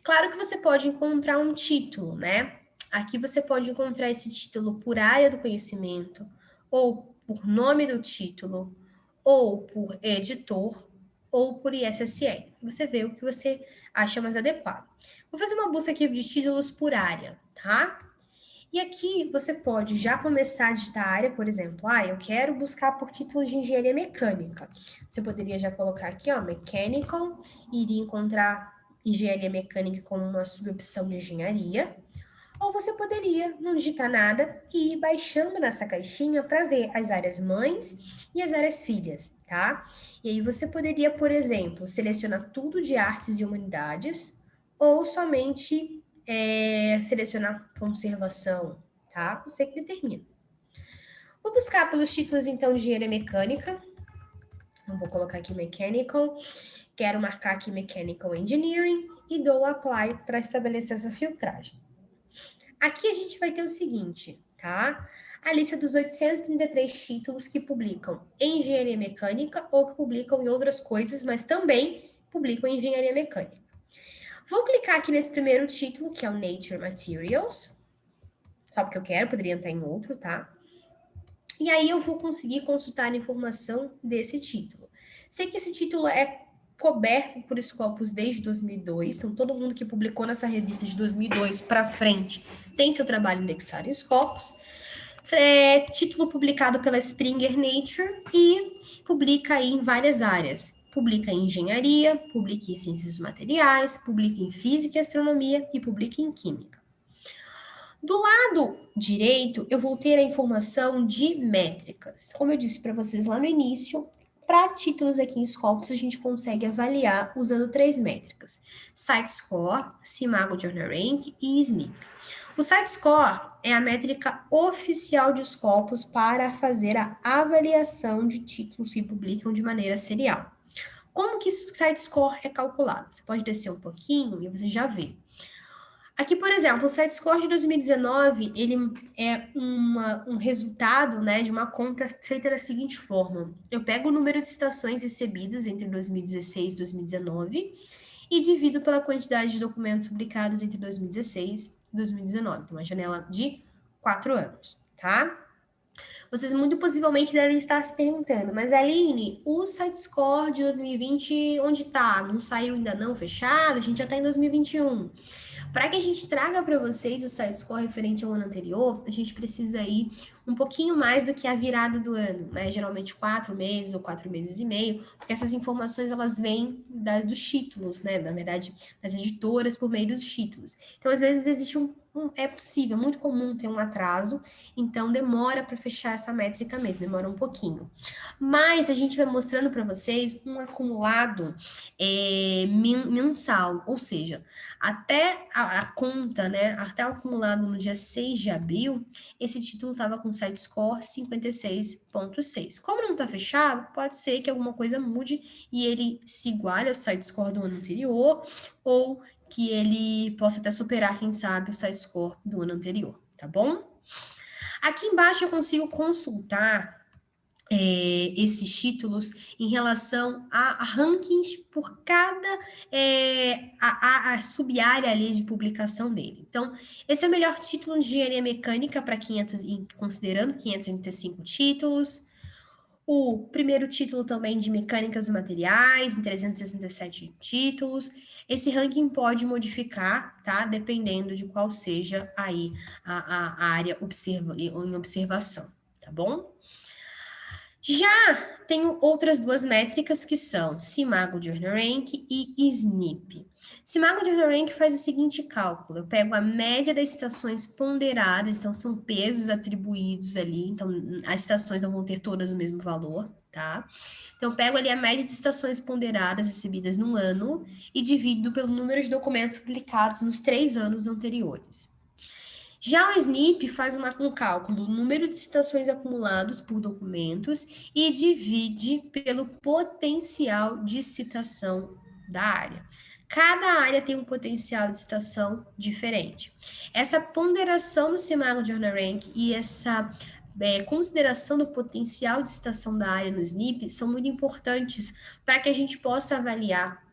Claro que você pode encontrar um título, né? Aqui você pode encontrar esse título por área do conhecimento, ou por nome do título, ou por editor, ou por ISSN. Você vê o que você acha mais adequado. Vou fazer uma busca aqui de títulos por área, tá? E aqui você pode já começar a digitar a área, por exemplo, eu quero buscar por títulos de engenharia mecânica. Você poderia já colocar aqui, mechanical, e iria encontrar engenharia mecânica como uma subopção de engenharia. Ou você poderia não digitar nada e ir baixando nessa caixinha para ver as áreas mães e as áreas filhas, tá? E aí você poderia, por exemplo, selecionar tudo de artes e humanidades ou somente selecionar conservação, tá? Você que determina. Vou buscar pelos títulos, então, de engenharia mecânica. Não vou colocar aqui mechanical. Quero marcar aqui mechanical engineering e dou apply para estabelecer essa filtragem. Aqui a gente vai ter o seguinte, tá? A lista dos 833 títulos que publicam em engenharia mecânica ou que publicam em outras coisas, mas também publicam em engenharia mecânica. Vou clicar aqui nesse primeiro título, que é o Nature Materials, só porque eu quero, poderia entrar em outro, tá? E aí eu vou conseguir consultar a informação desse título. Sei que esse título é coberto por Scopus desde 2002, então todo mundo que publicou nessa revista de 2002 para frente tem seu trabalho indexado em Scopus. É título publicado pela Springer Nature e publica aí em várias áreas. Publica em engenharia, publica em ciências dos materiais, publica em física e astronomia e publica em química. Do lado direito, eu vou ter a informação de métricas. Como eu disse para vocês lá no início, para títulos aqui em Scopus, a gente consegue avaliar usando 3 métricas: Site Score, Simago Journal Rank e SNP. O Site Score é a métrica oficial de Scopus para fazer a avaliação de títulos que publicam de maneira serial. Como que o Site Score é calculado? Você pode descer um pouquinho e você já vê. Aqui, por exemplo, o Site Score de 2019, ele é um resultado, né, de uma conta feita da seguinte forma. Eu pego o número de citações recebidas entre 2016 e 2019 e divido pela quantidade de documentos publicados entre 2016 e 2019. Então, uma janela de 4 anos, tá? Vocês muito possivelmente devem estar se perguntando, mas Aline, o Site Score de 2020, onde tá? Não saiu ainda não, fechado? A gente já tá em 2021. Para que a gente traga para vocês o Site Score referente ao ano anterior, a gente precisa ir um pouquinho mais do que a virada do ano, né? Geralmente 4 meses ou 4 meses e meio, porque essas informações elas vêm dos títulos, né? Na verdade, das editoras por meio dos títulos. Então, às vezes existe é possível, muito comum ter um atraso, então demora para fechar essa métrica mesmo, demora um pouquinho. Mas a gente vai mostrando para vocês um acumulado mensal, ou seja, até a conta, né, até o acumulado no dia 6 de abril, esse título estava com Site Score 56,6. Como não está fechado, pode ser que alguma coisa mude e ele se iguale ao Site Score do ano anterior, ou que ele possa até superar, quem sabe, o Site Score do ano anterior, tá bom? Aqui embaixo eu consigo consultar esses títulos em relação a rankings por cada a sub-área ali de publicação dele. Então, esse é o melhor título de engenharia mecânica para 500, considerando 535 títulos. O primeiro título também de mecânica dos materiais, em 367 títulos. Esse ranking pode modificar, tá? Dependendo de qual seja aí a área em observação, tá bom? Já tenho outras duas métricas que são Simago Journal Rank e SNP. Simago Journal Rank faz o seguinte cálculo: eu pego a média das citações ponderadas, então são pesos atribuídos ali, então as citações não vão ter todas o mesmo valor, tá? Então eu pego ali a média de citações ponderadas recebidas no ano e divido pelo número de documentos publicados nos 3 anos anteriores. Já o SNP faz um cálculo do número de citações acumulados por documentos e divide pelo potencial de citação da área. Cada área tem um potencial de citação diferente. Essa ponderação no Simago Journal Rank e essa consideração do potencial de citação da área no SNP são muito importantes para que a gente possa avaliar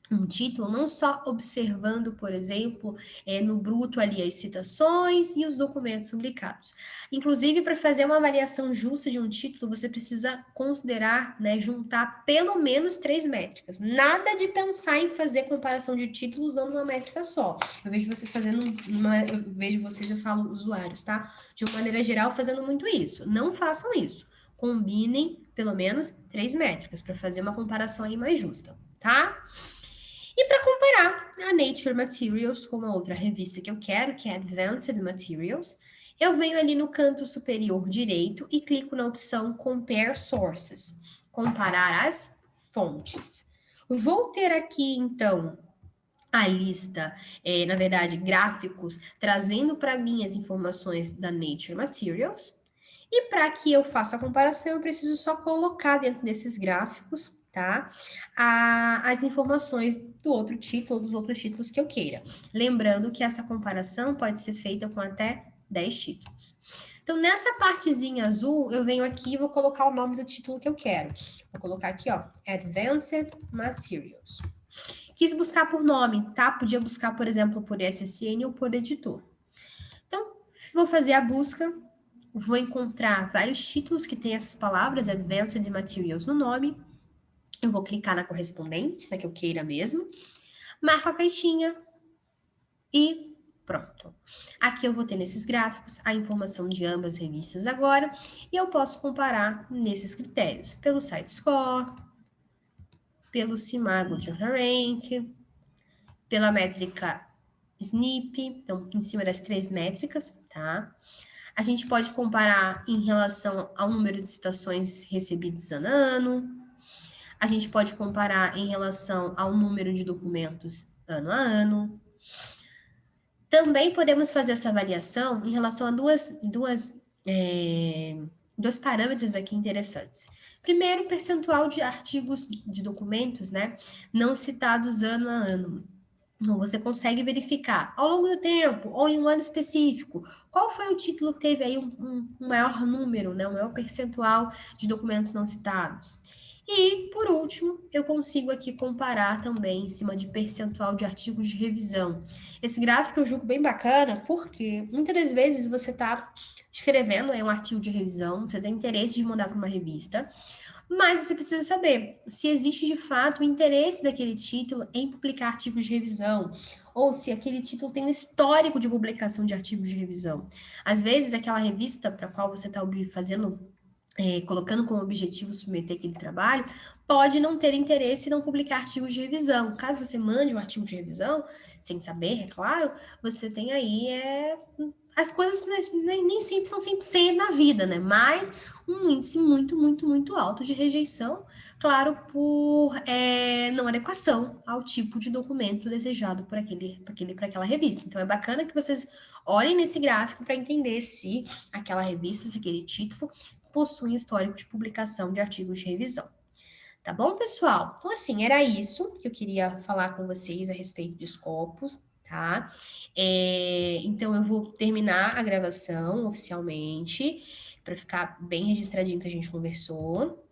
um título, não só observando, por exemplo, no bruto ali as citações e os documentos publicados. Inclusive, para fazer uma avaliação justa de um título, você precisa considerar, né, juntar pelo menos 3 métricas. Nada de pensar em fazer comparação de títulos usando uma métrica só. Eu vejo vocês eu falo usuários, tá? De uma maneira geral, fazendo muito isso. Não façam isso. Combinem pelo menos 3 métricas para fazer uma comparação aí mais justa, tá? E para comparar a Nature Materials com a outra revista que eu quero, que é Advanced Materials, eu venho ali no canto superior direito e clico na opção Compare Sources, comparar as fontes. Vou ter aqui, então, a lista, na verdade, gráficos, trazendo para mim as informações da Nature Materials. E para que eu faça a comparação, eu preciso só colocar dentro desses gráficos, tá? As informações do outro título, dos outros títulos que eu queira. Lembrando que essa comparação pode ser feita com até 10 títulos. Então, nessa partezinha azul, eu venho aqui e vou colocar o nome do título que eu quero. Vou colocar aqui, ó, Advanced Materials. Quis buscar por nome, tá? Podia buscar, por exemplo, por SSN ou por editor. Então, vou fazer a busca, vou encontrar vários títulos que têm essas palavras, Advanced Materials, no nome. Eu vou clicar na correspondente, na que eu queira mesmo. Marco a caixinha e pronto. Aqui eu vou ter nesses gráficos a informação de ambas as revistas agora e eu posso comparar nesses critérios, pelo SiteScore, pelo Simago Journal Rank, pela métrica SNP, então em cima das 3 métricas, tá? A gente pode comparar em relação ao número de citações recebidas ano a ano, a gente pode comparar em relação ao número de documentos ano a ano. Também podemos fazer essa avaliação em relação a dois parâmetros aqui interessantes. Primeiro, percentual de artigos de documentos, né, não citados ano a ano. Então, você consegue verificar ao longo do tempo ou em um ano específico qual foi o título que teve aí um maior número, né, um maior percentual de documentos não citados. E, por último, eu consigo aqui comparar também em cima de percentual de artigos de revisão. Esse gráfico eu julgo bem bacana, porque muitas das vezes você está escrevendo um artigo de revisão, você tem interesse de mandar para uma revista, mas você precisa saber se existe de fato o interesse daquele título em publicar artigos de revisão, ou se aquele título tem um histórico de publicação de artigos de revisão. Às vezes, aquela revista para a qual você está fazendo, colocando como objetivo submeter aquele trabalho, pode não ter interesse em não publicar artigos de revisão. Caso você mande um artigo de revisão, sem saber, é claro, você tem aí as coisas nem sempre são 100% na vida, né? Mas um índice muito, muito, muito alto de rejeição, claro, por não adequação ao tipo de documento desejado por para aquela revista. Então, é bacana que vocês olhem nesse gráfico para entender se aquela revista, se aquele título possui histórico de publicação de artigos de revisão. Tá bom, pessoal? Então, assim, era isso que eu queria falar com vocês a respeito de Scopus, tá? Então, eu vou terminar a gravação oficialmente, para ficar bem registradinho que a gente conversou.